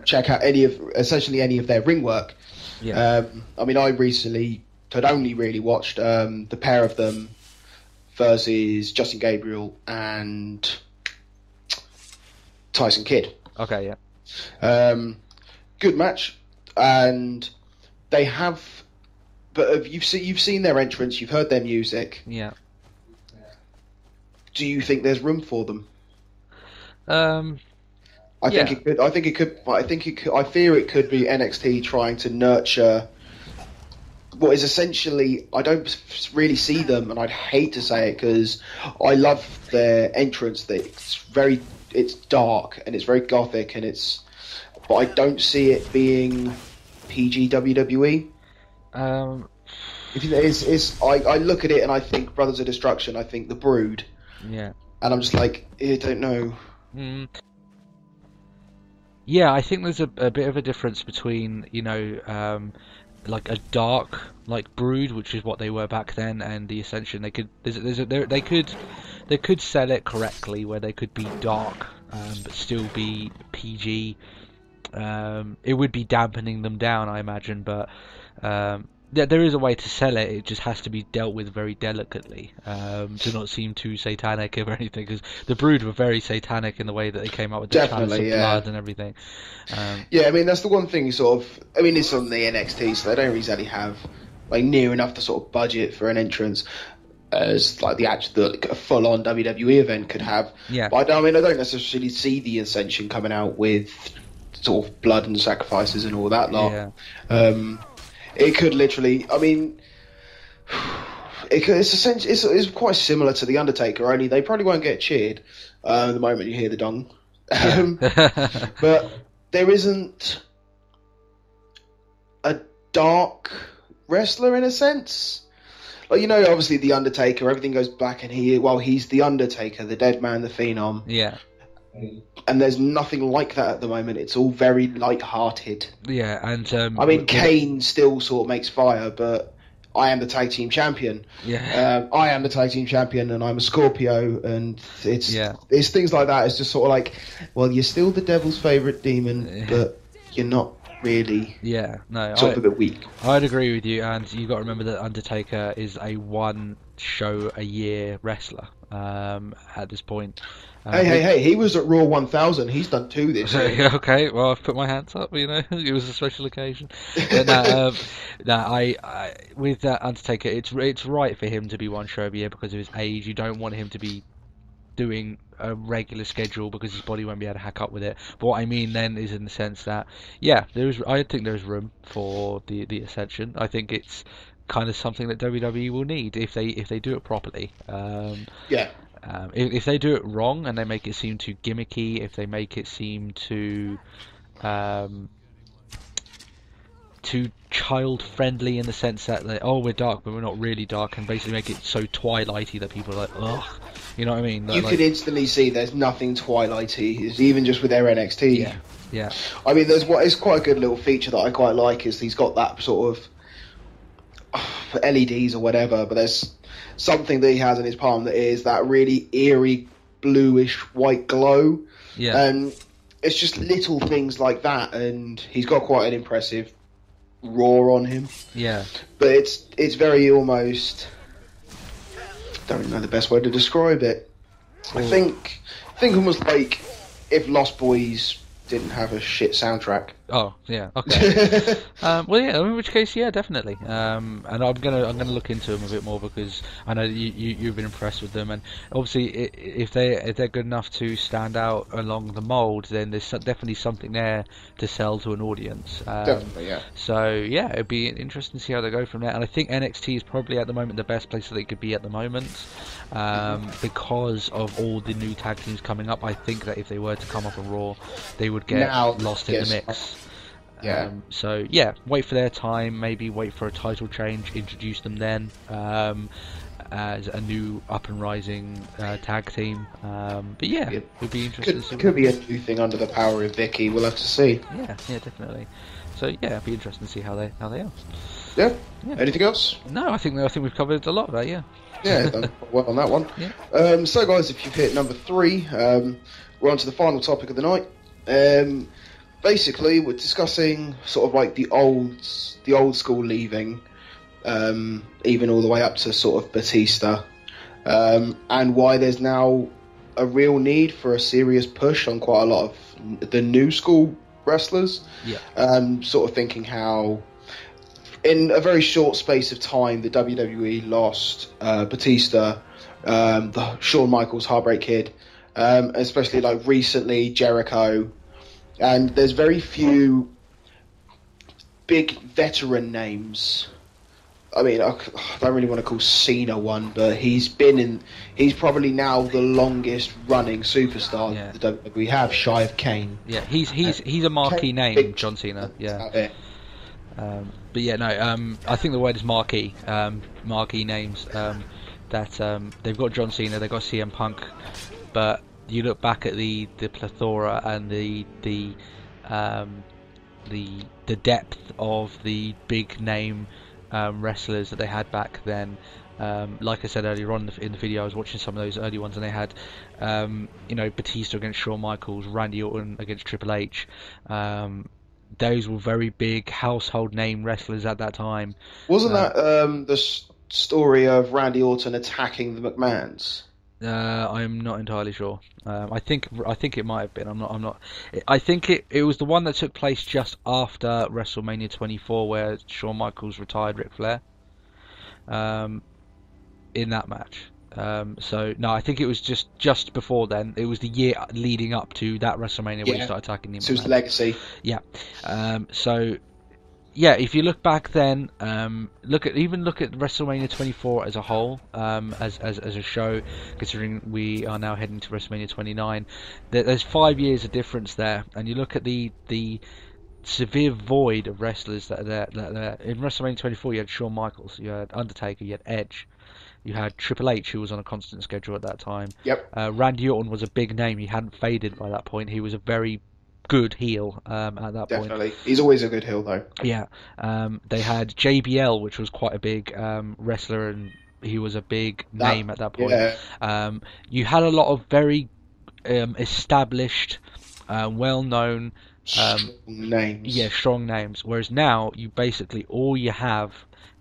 check out any of their ring work. Yeah. I mean, I recently had only really watched the pair of them versus Justin Gabriel and Tyson Kidd. Okay, yeah. Good match, and they have. But you've seen their entrance, you've heard their music. Yeah. Do you think there's room for them? I think it could. I think it could. I fear it could be NXT trying to nurture what is essentially. I don't really see them, and I'd hate to say it because I love their entrance. It's dark and it's very gothic, but I don't see it being PG WWE. I look at it and I think Brothers of Destruction. I think The Brood. Yeah. And I'm just like, I don't know. Yeah, I think there's a bit of a difference between, like a dark, like Brood, which is what they were back then, and the Ascension. They could sell it correctly, where they could be dark, but still be PG. It would be dampening them down, I imagine, but there is a way to sell it. It just has to be dealt with very delicately, to not seem too satanic or anything. Because the Brood were very satanic in the way that they came out with the chalice of blood and everything. I mean, that's the one thing it's on the NXT, so they don't exactly have like near enough to sort of budget for an entrance as like a full-on WWE event could have. Yeah. But I don't necessarily see the Ascension coming out with sort of blood and sacrifices and all that lot. Yeah. It could literally. I mean, it's quite similar to the Undertaker. Only they probably won't get cheered the moment you hear the dong. But there isn't a dark wrestler in a sense. Like, obviously the Undertaker. Everything goes back, and he's the Undertaker, the dead man, the Phenom. Yeah. And there's nothing like that at the moment. It's all very light-hearted. Yeah, and I mean, Kane still sort of makes fire, but I am the tag team champion. Yeah, I am the tag team champion, and I'm a Scorpio, and it's things like that. It's just sort of like, well, you're still the devil's favorite demon, but you're not really. Yeah, no, sort of a bit weak. I'd agree with you, and you got to remember that Undertaker is a one show a year wrestler at this point. Hey, he was at Raw 1000. He's done 2 this year. Okay, well, I've put my hands up, it was a special occasion. But I with that Undertaker, it's right for him to be one show every year because of his age. You don't want him to be doing a regular schedule because his body won't be able to hack up with it. But what I mean then is in the sense that, I think there's room for the Ascension. I think it's kind of something that WWE will need if they do it properly. If they do it wrong and they make it seem too gimmicky, if they make it seem too child friendly in the sense that we're dark but we're not really dark, and basically make it so twilighty that people are like, ugh, you know what I mean? You could instantly see there's nothing twilighty, even just with their NXT. Yeah. I mean, it's quite a good little feature that I quite like, is he's got that sort of LEDs or whatever, but there's something that he has in his palm that is that really eerie bluish white glow. Yeah. And it's just little things like that, and he's got quite an impressive roar on him. Yeah. But it's very almost, don't really know the best way to describe it. I think almost like if Lost Boys didn't have a shit soundtrack. Oh yeah, okay. Well, yeah. In which case, yeah, definitely. And I'm gonna look into them a bit more because I know you've been impressed with them, and obviously if they're good enough to stand out along the mold, then there's definitely something there to sell to an audience. Definitely, yeah. So yeah, it'd be interesting to see how they go from there. And I think NXT is probably at the moment the best place that they could be at the moment, because of all the new tag teams coming up. I think that if they were to come up on Raw, they would get lost in the mix. Yeah. So yeah, wait for their time. Maybe wait for a title change. Introduce them then. as a new up and rising tag team. But yeah, Yeah. it'd be interesting. to see Could be a new thing under the power of Vicky. We'll have to see. Yeah, definitely. So yeah, it'd be interesting to see how they are. Yeah. Yeah. Anything else? No, I think we've covered a lot of that. Yeah. Yeah, done well on that one. Yeah. So, guys, if you've hit number 3, we're on to the final topic of the night. Basically, we're discussing sort of like the old school leaving, even all the way up to sort of Batista, and why there's now a real need for a serious push on quite a lot of the new school wrestlers. Yeah. Sort of thinking how, in a very short space of time, the WWE lost Batista, the Shawn Michaels Heartbreak Kid, especially like recently Jericho, and there's very few big veteran names. I mean, I don't really want to call Cena one, but he's probably now the longest running superstar that we have, shy of Kane. Yeah, he's a marquee name, John Cena. Yeah. But yeah, no. I think the word is marquee. Marquee names. That they've got John Cena, they've got CM Punk, but you look back at the plethora and the depth of the big name wrestlers that they had back then. Like I said earlier on in the video, I was watching some of those early ones, and they had, Batista against Shawn Michaels, Randy Orton against Triple H. Those were very big household name wrestlers at that time. Wasn't that the story of Randy Orton attacking the McMahons? I'm not entirely sure. I think it might have been. I'm not. I think it was the one that took place just after WrestleMania 24, where Shawn Michaels retired Ric Flair. In that match. So no, I think it was just before then. It was the year leading up to that WrestleMania when he started attacking the McMahons. So it was Legacy. Yeah. So yeah, if you look back then, look at WrestleMania 24 as a whole, as a show, considering we are now heading to WrestleMania 29. There's 5 years of difference there, and you look at the severe void of wrestlers that are there. In WrestleMania 24, you had Shawn Michaels, you had Undertaker, you had Edge, you had Triple H, who was on a constant schedule at that time. Yep. Randy Orton was a big name. He hadn't faded by that point. He was a very good heel at that point. Definitely. He's always a good heel, though. Yeah. They had JBL, which was quite a big wrestler, and he was a big name at that point. Yeah. You had a lot of very established, well-known strong names. Yeah, strong names. Whereas now, you basically all you have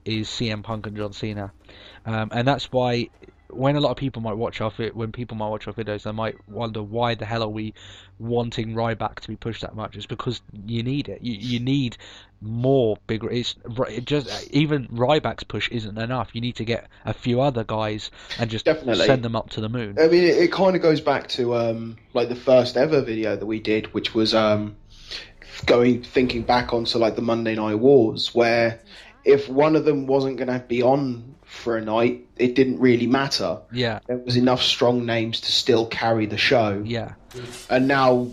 is CM Punk and John Cena, and that's why when people might watch our videos, they might wonder why the hell are we wanting Ryback to be pushed that much. It's because you need it. You need more bigger. Even Ryback's push isn't enough. You need to get a few other guys and just send them up to the moon. I mean, it kind of goes back to like the first ever video that we did, which was thinking back onto like the Monday Night Wars, where if one of them wasn't going to be on for a night, it didn't really matter. Yeah. There was enough strong names to still carry the show. Yeah. And now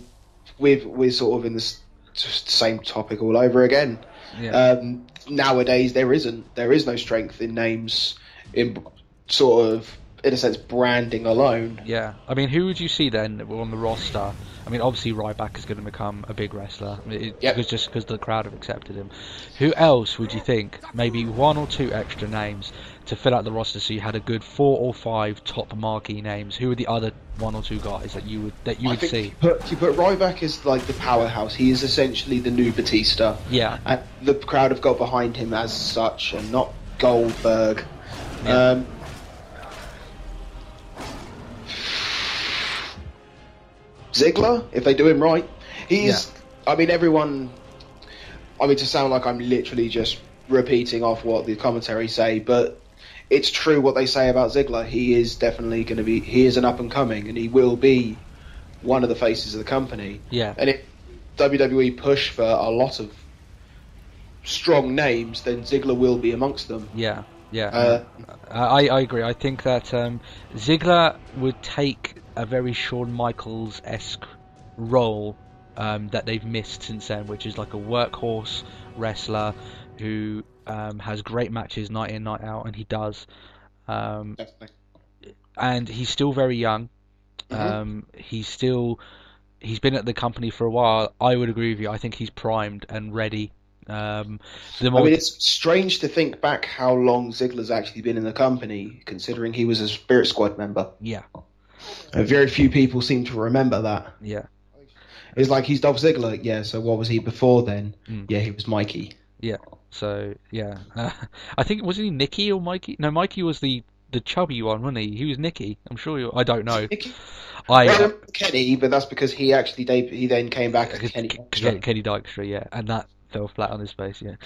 we're sort of in this same topic all over again. Yeah. Nowadays there is no strength in names, in sort of, in a sense, branding alone. Yeah. I mean, who would you see then on the roster? I mean, obviously Ryback is going to become a big wrestler. Just because the crowd have accepted him. Who else would you think? Maybe one or two extra names to fill out the roster, so you had a good 4 or 5 top marquee names. Who are the other 1 or 2 guys that you would see? You put Ryback as like the powerhouse. He is essentially the new Batista. Yeah. And the crowd have got behind him as such, and not Goldberg. Yeah. Ziggler, if they do him right, he's. Yeah. I mean, everyone. I mean, to sound like I'm literally just repeating off what the commentary say, but it's true what they say about Ziggler. He is definitely going to be. He is an up and coming, and he will be one of the faces of the company. Yeah. And if WWE push for a lot of strong names, then Ziggler will be amongst them. Yeah. Yeah. I agree. I think that Ziggler would take a very Shawn Michaels-esque role that they've missed since then, which is like a workhorse wrestler who has great matches night in, night out, and he does. Definitely. And he's still very young. He's been at the company for a while. I would agree with you. I think he's primed and ready. It's strange to think back how long Ziggler's actually been in the company, considering he was a Spirit Squad member. Yeah. Very few people seem to remember that. Yeah. It's like he's Dolph Ziggler. Yeah, so what was he before then? Yeah, he was Mikey. Yeah. So, yeah. I think, wasn't he Nicky or Mikey? No, Mikey was the chubby one, wasn't he? He was Nicky. I'm sure I don't know. Kenny, but that's because he then came back as Kenny Dykstra. Kenny Dykstra, yeah. And that fell flat on his face, yeah.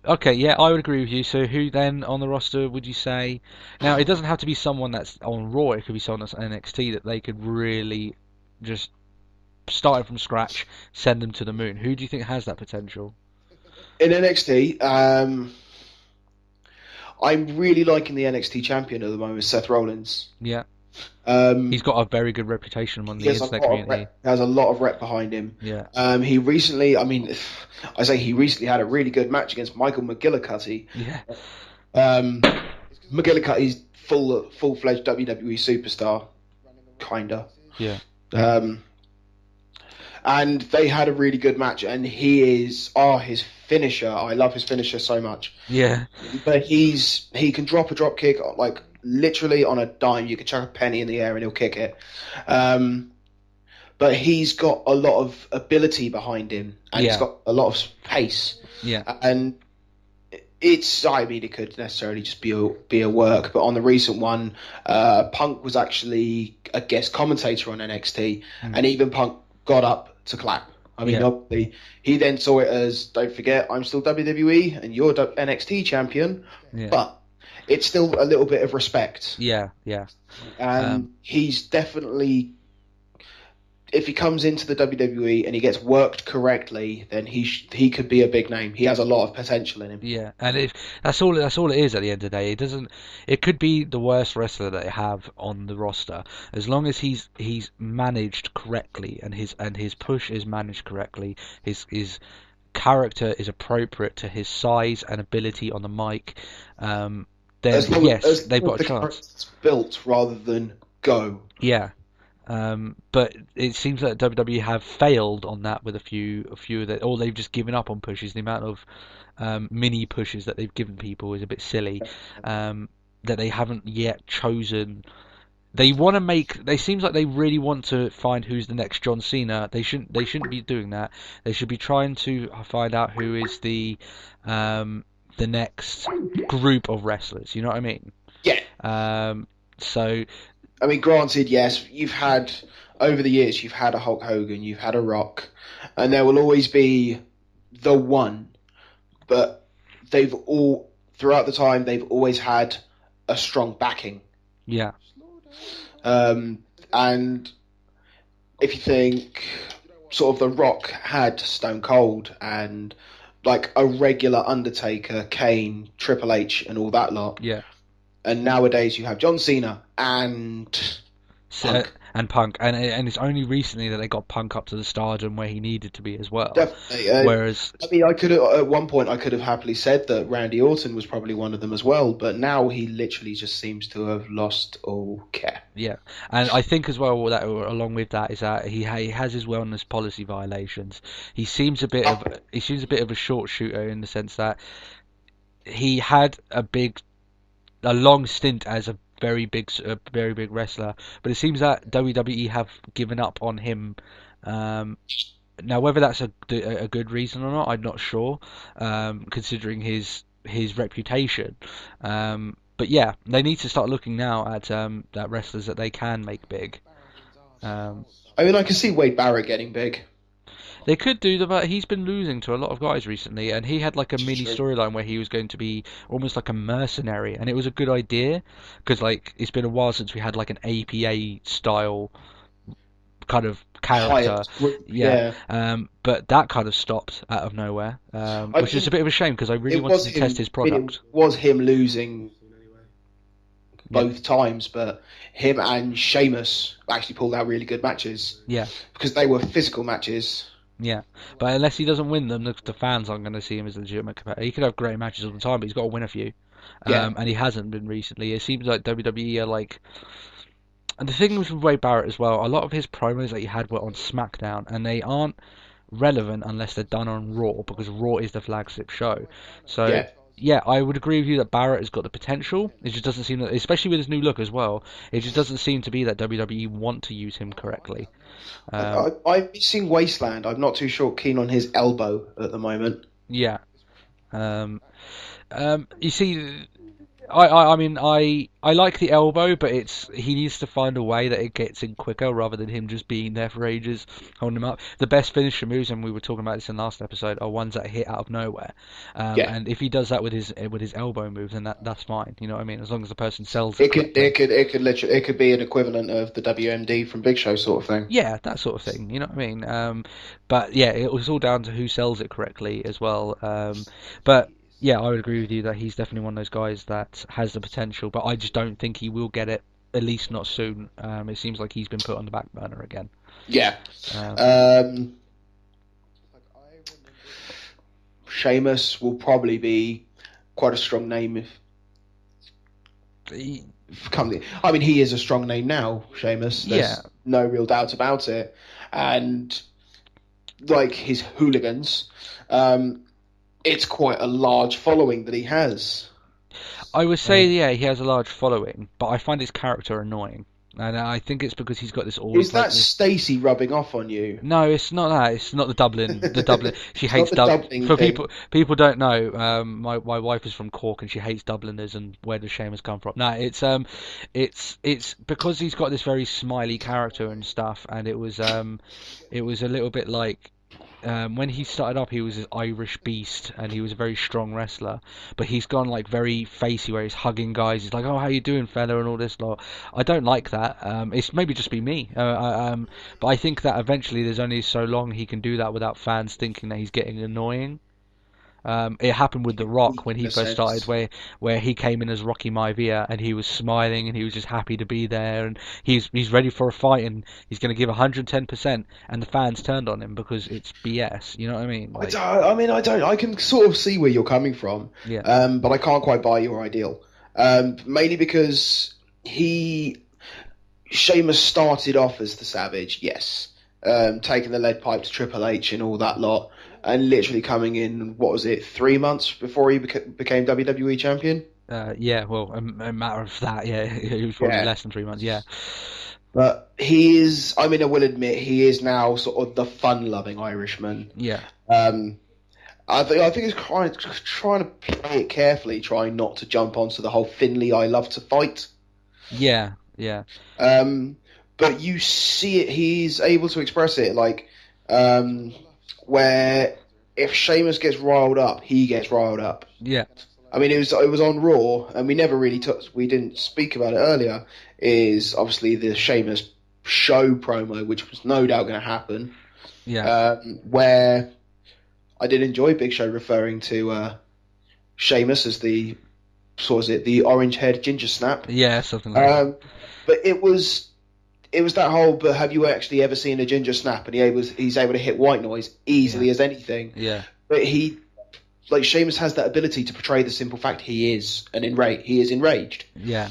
Okay, yeah, I would agree with you. So who then on the roster would you say? Now, it doesn't have to be someone that's on Raw. It could be someone that's on NXT that they could really just start from scratch, send them to the moon. Who do you think has that potential? In NXT, I'm really liking the NXT champion at the moment, Seth Rollins. Yeah. He's got a very good reputation among the internet community. He has a lot of rep behind him. Yeah. He recently had a really good match against Michael McGillicuddy. Yeah. McGillicuddy's full-fledged WWE superstar, kinda. Yeah. And they had a really good match, and his finisher. I love his finisher so much. Yeah. But he can drop a drop kick like literally on a dime. You can chuck a penny in the air and he'll kick it. But he's got a lot of ability behind him, and he's got a lot of pace. Yeah. And it could necessarily just be a work, but on the recent one, Punk was actually a guest commentator on NXT, and even Punk got up to clap. Obviously, he then saw it as, don't forget, I'm still WWE and you're NXT champion, but it's still a little bit of respect. Yeah, yeah. And he's definitely, if he comes into the WWE and he gets worked correctly, then he could be a big name. He has a lot of potential in him. Yeah, and if that's all it is at the end of the day. It could be the worst wrestler that they have on the roster, as long as he's managed correctly and his push is managed correctly. His character is appropriate to his size and ability on the mic. Then they've got a chance. It's built rather than go. Yeah. But it seems that WWE have failed on that with a few of that, or they've just given up on pushes. The amount of mini pushes that they've given people is a bit silly. That they haven't yet chosen. They want to make. They seems like they really want to find who's the next John Cena. They shouldn't be doing that. They should be trying to find out who is the next group of wrestlers. You know what I mean? Yeah. So. I mean, granted, yes, over the years, you've had a Hulk Hogan, you've had a Rock, and there will always be the one, but throughout the time, they've always had a strong backing. Yeah. And if you think, sort of the Rock had Stone Cold and like a regular Undertaker, Kane, Triple H, and all that lot. Yeah. And nowadays you have John Cena and Punk. And it's only recently that they got Punk up to the stardom where he needed to be as well. Definitely. Whereas, I mean, at one point I could have happily said that Randy Orton was probably one of them as well, but now he literally just seems to have lost all care. Yeah, and I think as well that along with that is that he has his wellness policy violations. He seems a bit of a short shooter in the sense that he had a long stint as a very big wrestler, but it seems that WWE have given up on him. Now, whether that's a good reason or not, I'm not sure, considering his reputation. But yeah, they need to start looking now at wrestlers that they can make big. I mean, I can see Wade Barrett getting big. They could do that, but he's been losing to a lot of guys recently, and he had like a mini storyline where he was going to be almost like a mercenary, and it was a good idea because like it's been a while since we had like an APA style kind of character. But that kind of stopped out of nowhere, which is a bit of a shame because I really wanted to test his product. It was him losing both times, but him and Sheamus actually pulled out really good matches. Yeah, because they were physical matches. Yeah, but unless he doesn't win them, the fans aren't going to see him as a legitimate competitor. He could have great matches all the time, but he's got to win a few. Yeah. and he hasn't been recently. It seems like WWE are like. And the thing was with Wade Barrett as well, a lot of his promos that he had were on SmackDown, and they aren't relevant unless they're done on Raw, because Raw is the flagship show. So, yeah, I would agree with you that Barrett has got the potential. It just doesn't seem that, especially with his new look as well, it just doesn't seem to be that WWE want to use him correctly. I'm missing Wasteland. I'm not too keen on his elbow at the moment. Yeah. You see, I mean, I like the elbow, but he needs to find a way that it gets in quicker rather than him just being there for ages, holding him up. The best finisher moves, and we were talking about this in the last episode, are ones that hit out of nowhere. And if he does that with his elbow move, then that's fine. You know what I mean? As long as the person sells it. It could be an equivalent of the WMD from Big Show sort of thing. Yeah, that sort of thing. You know what I mean? But yeah, it was all down to who sells it correctly as well. But yeah, I would agree with you that he's definitely one of those guys that has the potential, but I just don't think he will get it, at least not soon. It seems like he's been put on the back burner again. Yeah. Sheamus will probably be quite a strong name if he is a strong name now, Sheamus. There's no real doubt about it. And like his hooligans, it's quite a large following that he has. I would say, he has a large following, but I find his character annoying. And I think it's because he's got this all. Is that Stacey rubbing off on you? No, it's not that. It's not the Dublin. She hates Dublin. For people don't know, my wife is from Cork and she hates Dubliners. And where does Sheamus come from? No, it's because he's got this very smiley character and stuff. And it was a little bit like. When he started up, he was an Irish beast, and he was a very strong wrestler. But he's gone like very facey, where he's hugging guys. He's like, "Oh, how you doing, fella?" and all this lot. I don't like that. It's maybe just be me. But I think that eventually, there's only so long he can do that without fans thinking that he's getting annoying. It happened with The Rock when he first started, where he came in as Rocky Maivia and he was smiling and he was just happy to be there and he's ready for a fight and he's going to give 110%, and the fans turned on him because it's BS. You know what I mean? Like, I can sort of see where you're coming from, but I can't quite buy your ideal. Mainly because Sheamus started off as the Savage, yes, taking the lead pipe to Triple H and all that lot. And literally coming in, 3 months before he became WWE champion? Well, a matter of that, he was probably less than 3 months, But he is, I will admit, he is now sort of the fun-loving Irishman. Yeah. I think he's trying to play it carefully, trying not to jump onto the whole Finley I love to fight. Yeah. But you see it, he's able to express it, like... where if Sheamus gets riled up, he gets riled up. Yeah. It was on Raw, and we never really we didn't speak about it earlier, is obviously the Sheamus show promo, which was no doubt going to happen. Yeah. Where I did enjoy Big Show referring to Sheamus as the orange-haired ginger snap. Yeah, something like that. But it was that whole, but have you actually ever seen a ginger snap? And he's able to hit white noise easily as anything. Yeah. But Sheamus has that ability to portray the simple fact he is enraged. Yeah.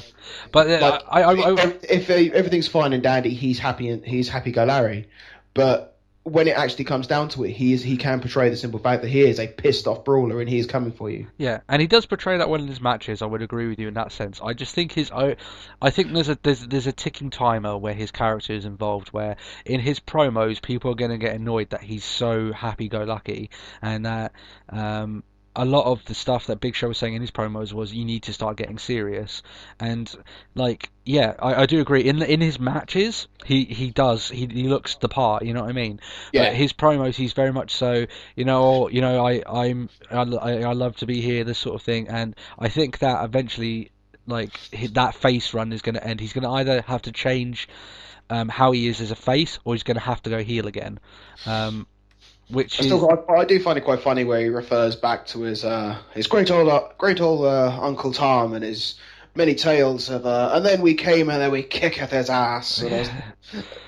But if everything's fine and dandy, he's happy-go-Larry. But when it actually comes down to it, he can portray the simple fact that he is a pissed off brawler and he is coming for you. Yeah, and he does portray that well in his matches. I would agree with you in that sense. I just think there's a ticking timer where his character is involved. Where in his promos, people are going to get annoyed that he's so happy-go-lucky, and that a lot of the stuff that Big Show was saying in his promos was you need to start getting serious. And I do agree. In his matches, he looks the part. You know what I mean? Yeah. But his promos, he's very much so. I love to be here. This sort of thing. And I think that eventually, that face run is going to end. He's going to either have to change how he is as a face, or he's going to have to go heel again. I do find it quite funny where he refers back to his great old Uncle Tom and his many tales of and then we came and then we kick at his ass.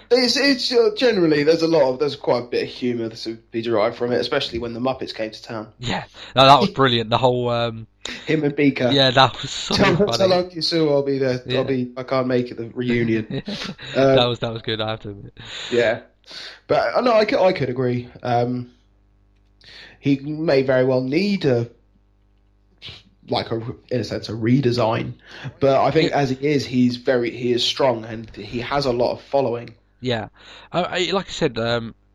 It's generally there's quite a bit of humour to be derived from it, especially when the Muppets came to town. Yeah, no, that was brilliant. The whole Him and Beaker. Yeah, that was so Tell funny. Uncle Sue I'll be there. Yeah. I can't make it the reunion. That was good. I have to admit. Yeah, but no, I could agree. He may very well need in a sense, a redesign. But I think as he is, he is strong and he has a lot of following. Yeah, like I said,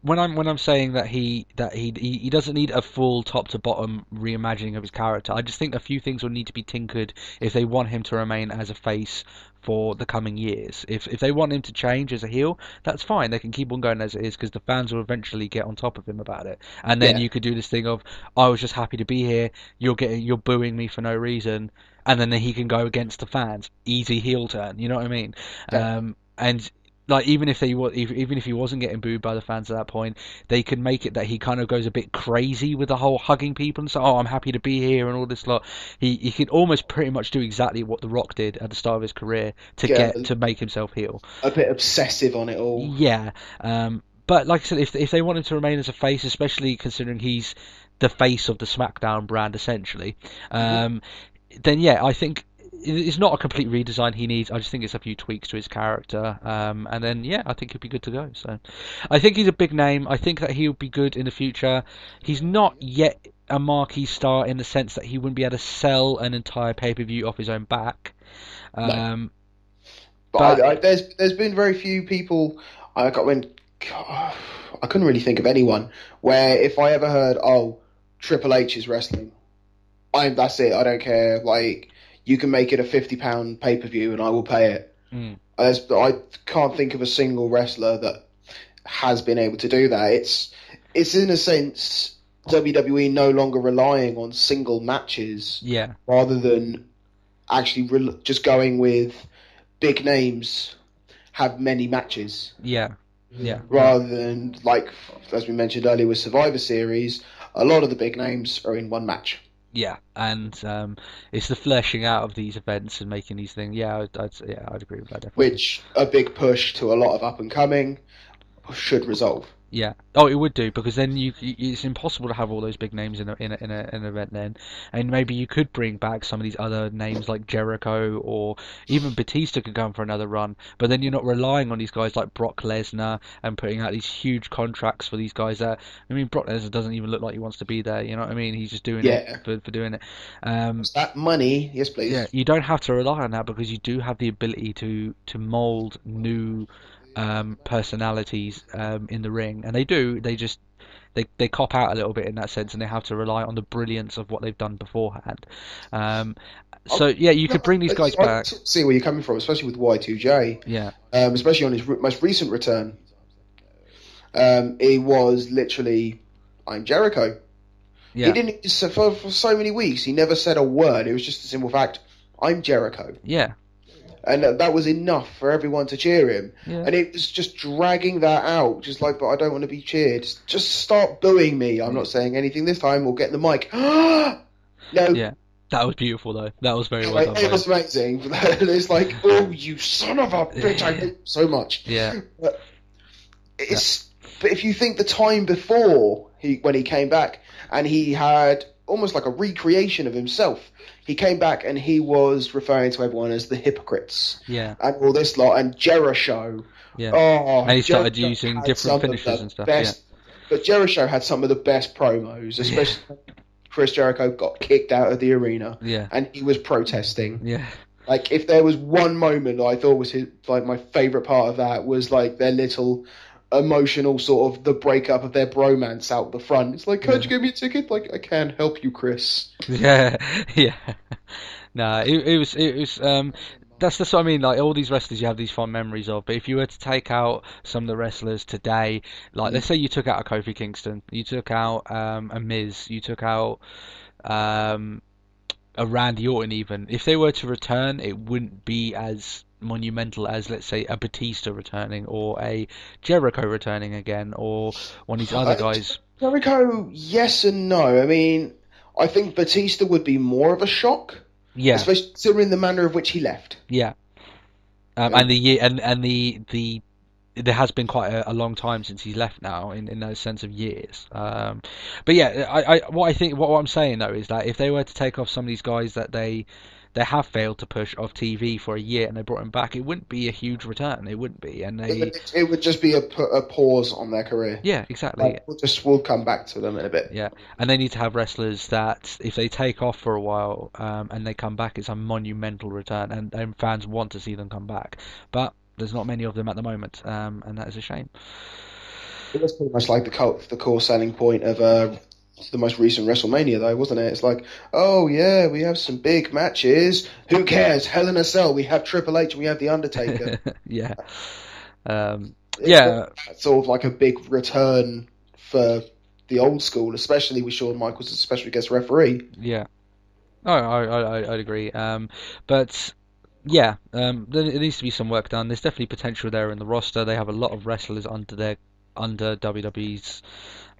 when I'm saying that he doesn't need a full top to bottom reimagining of his character, I just think a few things will need to be tinkered if they want him to remain as a face for the coming years. If they want him to change as a heel, that's fine. They can keep on going as it is because the fans will eventually get on top of him about it. And then you could do this thing of, I was just happy to be here. You're booing me for no reason, and then he can go against the fans. Easy heel turn. You know what I mean? Yeah. And like even if he wasn't getting booed by the fans at that point, they could make it that he kind of goes a bit crazy with the whole hugging people and so, oh, I'm happy to be here and all this lot. He could almost pretty much do exactly what The Rock did at the start of his career to make himself heel. A bit obsessive on it all. Yeah. But like I said, if they want him to remain as a face, especially considering he's the face of the SmackDown brand essentially, then yeah, I think it's not a complete redesign he needs. I just think it's a few tweaks to his character, and then yeah, I think he'll be good to go. So, I think he's a big name. I think that he'll be good in the future. He's not yet a marquee star in the sense that he wouldn't be able to sell an entire pay-per-view off his own back. No. But there's been very few people. I couldn't really think of anyone where if I ever heard, oh, Triple H is wrestling, that's it. I don't care. Like, you can make it a £50 pay-per-view and I will pay it. I can't think of a single wrestler that has been able to do that. It's in a sense WWE no longer relying on single matches, rather than actually just going with big names have many matches. Rather than, like, as we mentioned earlier with Survivor Series, a lot of the big names are in one match. Yeah, and it's the fleshing out of these events and making these things. Yeah, I'd agree with that. Definitely. Which a big push to a lot of up and coming should resolve. Yeah. Oh, it would do, because then it's impossible to have all those big names in an event then, and maybe you could bring back some of these other names like Jericho, or even Batista could come for another run, but then you're not relying on these guys like Brock Lesnar and putting out these huge contracts for these guys that, I mean, Brock Lesnar doesn't even look like he wants to be there, you know what I mean? He's just doing it for doing it. That money, yes please. Yeah, you don't have to rely on that because you do have the ability to mold new personalities in the ring, and they cop out a little bit in that sense, and they have to rely on the brilliance of what they've done beforehand. So yeah, you could bring these guys back. See where you're coming from, especially with Y2J. Yeah. Especially on his most recent return. It was literally, I'm Jericho. Yeah. He didn't for so many weeks. He never said a word. It was just a simple fact. I'm Jericho. Yeah. And that was enough for everyone to cheer him. Yeah. And it was just dragging that out. Just like, but I don't want to be cheered. Just start booing me. I'm not saying anything this time. We'll get the mic. No. Yeah. That was beautiful, though. That was very well done. It was amazing. It's like, oh, you son of a bitch. I hate you so much. Yeah. But if you think the time before when he came back and he had almost like a recreation of himself. He came back and he was referring to everyone as the hypocrites. Yeah. And all this lot. And Jericho. Yeah. Oh, and he started using different finishes and stuff. But Jericho had some of the best promos, especially when Chris Jericho got kicked out of the arena. Yeah. And he was protesting. Yeah. Like, if there was one moment that I thought was my favourite part of that was like their little emotional sort of the breakup of their bromance out the front. It's like, can't you give me a ticket? Like, I can help you, Chris. Yeah. Nah, it was that's the sort I mean, like all these wrestlers you have these fond memories of, but if you were to take out some of the wrestlers today, like let's say you took out a Kofi Kingston, you took out a Miz, you took out a Randy Orton even, if they were to return, it wouldn't be as monumental as, let's say, a Batista returning or a Jericho returning again or one of these other guys. Jericho, yes and no. I mean, I think Batista would be more of a shock. Yeah. Especially considering the manner of which he left. Yeah. And the there has been quite a long time since he's left now, in that sense of years. But yeah, what I'm saying though is that if they were to take off some of these guys that they have failed to push off TV for a year and they brought him back, it wouldn't be a huge return. It wouldn't be, and it would just be a pause on their career. Yeah, exactly. We'll come back to them in a bit. Yeah, and they need to have wrestlers that if they take off for a while and they come back, it's a monumental return, and fans want to see them come back. But there's not many of them at the moment, and that is a shame. It was pretty much like the core selling point of the most recent WrestleMania, though, wasn't it? It's like, oh yeah, we have some big matches. Who cares? Hell in a Cell. We have Triple H and we have The Undertaker. Yeah. It's sort of like a big return for the old school, especially with Shawn Michaels as a special guest referee. Yeah. Oh, I'd agree. But yeah, there needs to be some work done. There's definitely potential there in the roster. They have a lot of wrestlers under WWE's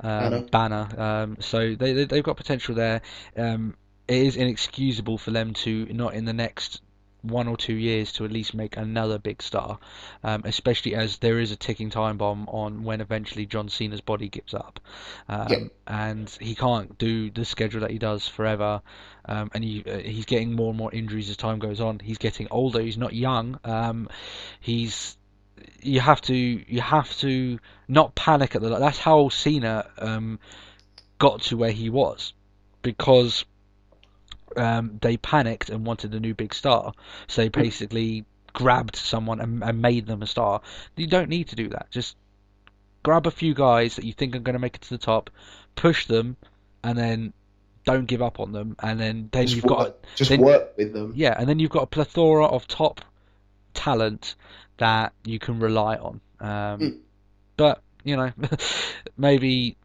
banner. So they've got potential there. It is inexcusable for them to not in the next 1 or 2 years to at least make another big star, especially as there is a ticking time bomb on when eventually John Cena's body gives up, and he can't do the schedule that he does forever, and he's getting more and more injuries as time goes on. He's getting older. He's not young. You have to not panic at that's how Cena got to where he was, because they panicked and wanted a new big star, so they basically grabbed someone and made them a star. You don't need to do that. Just grab a few guys that you think are going to make it to the top, push them, and then don't give up on them, and then you've got work with them. Yeah, and then you've got a plethora of top talent that you can rely on. But maybe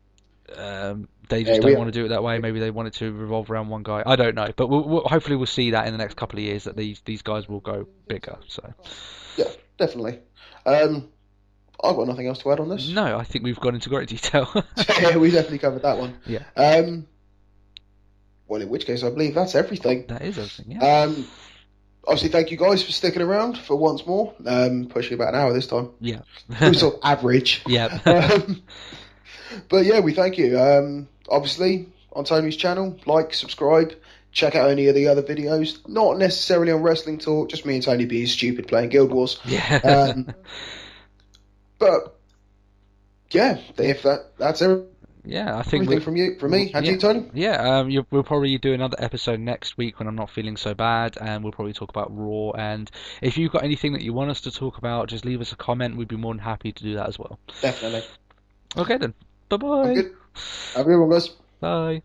they just don't want to do it that way. Maybe they want it to revolve around one guy. I don't know, but hopefully we'll see that in the next couple of years that these guys will go bigger. So yeah, definitely. I've got nothing else to add on this. No, I think we've gone into great detail. Yeah, we definitely covered that one. Yeah. Well, in which case, I believe that's everything. That is everything. Yeah. Obviously, thank you guys for sticking around for once more. Pushing about an hour this time. Yeah. We sort of average. Yeah. But yeah, we thank you. Obviously, on Tony's channel, like, subscribe, check out any of the other videos. Not necessarily on Wrestling Talk, just me and Tony being stupid playing Guild Wars. Yeah. But yeah, if that's everything. Yeah, I think from me, and you, Tony. Yeah, we'll probably do another episode next week when I'm not feeling so bad, and we'll probably talk about Raw. And if you've got anything that you want us to talk about, just leave us a comment. We'd be more than happy to do that as well. Definitely. Okay then. Bye bye. Have a good one, guys. Bye.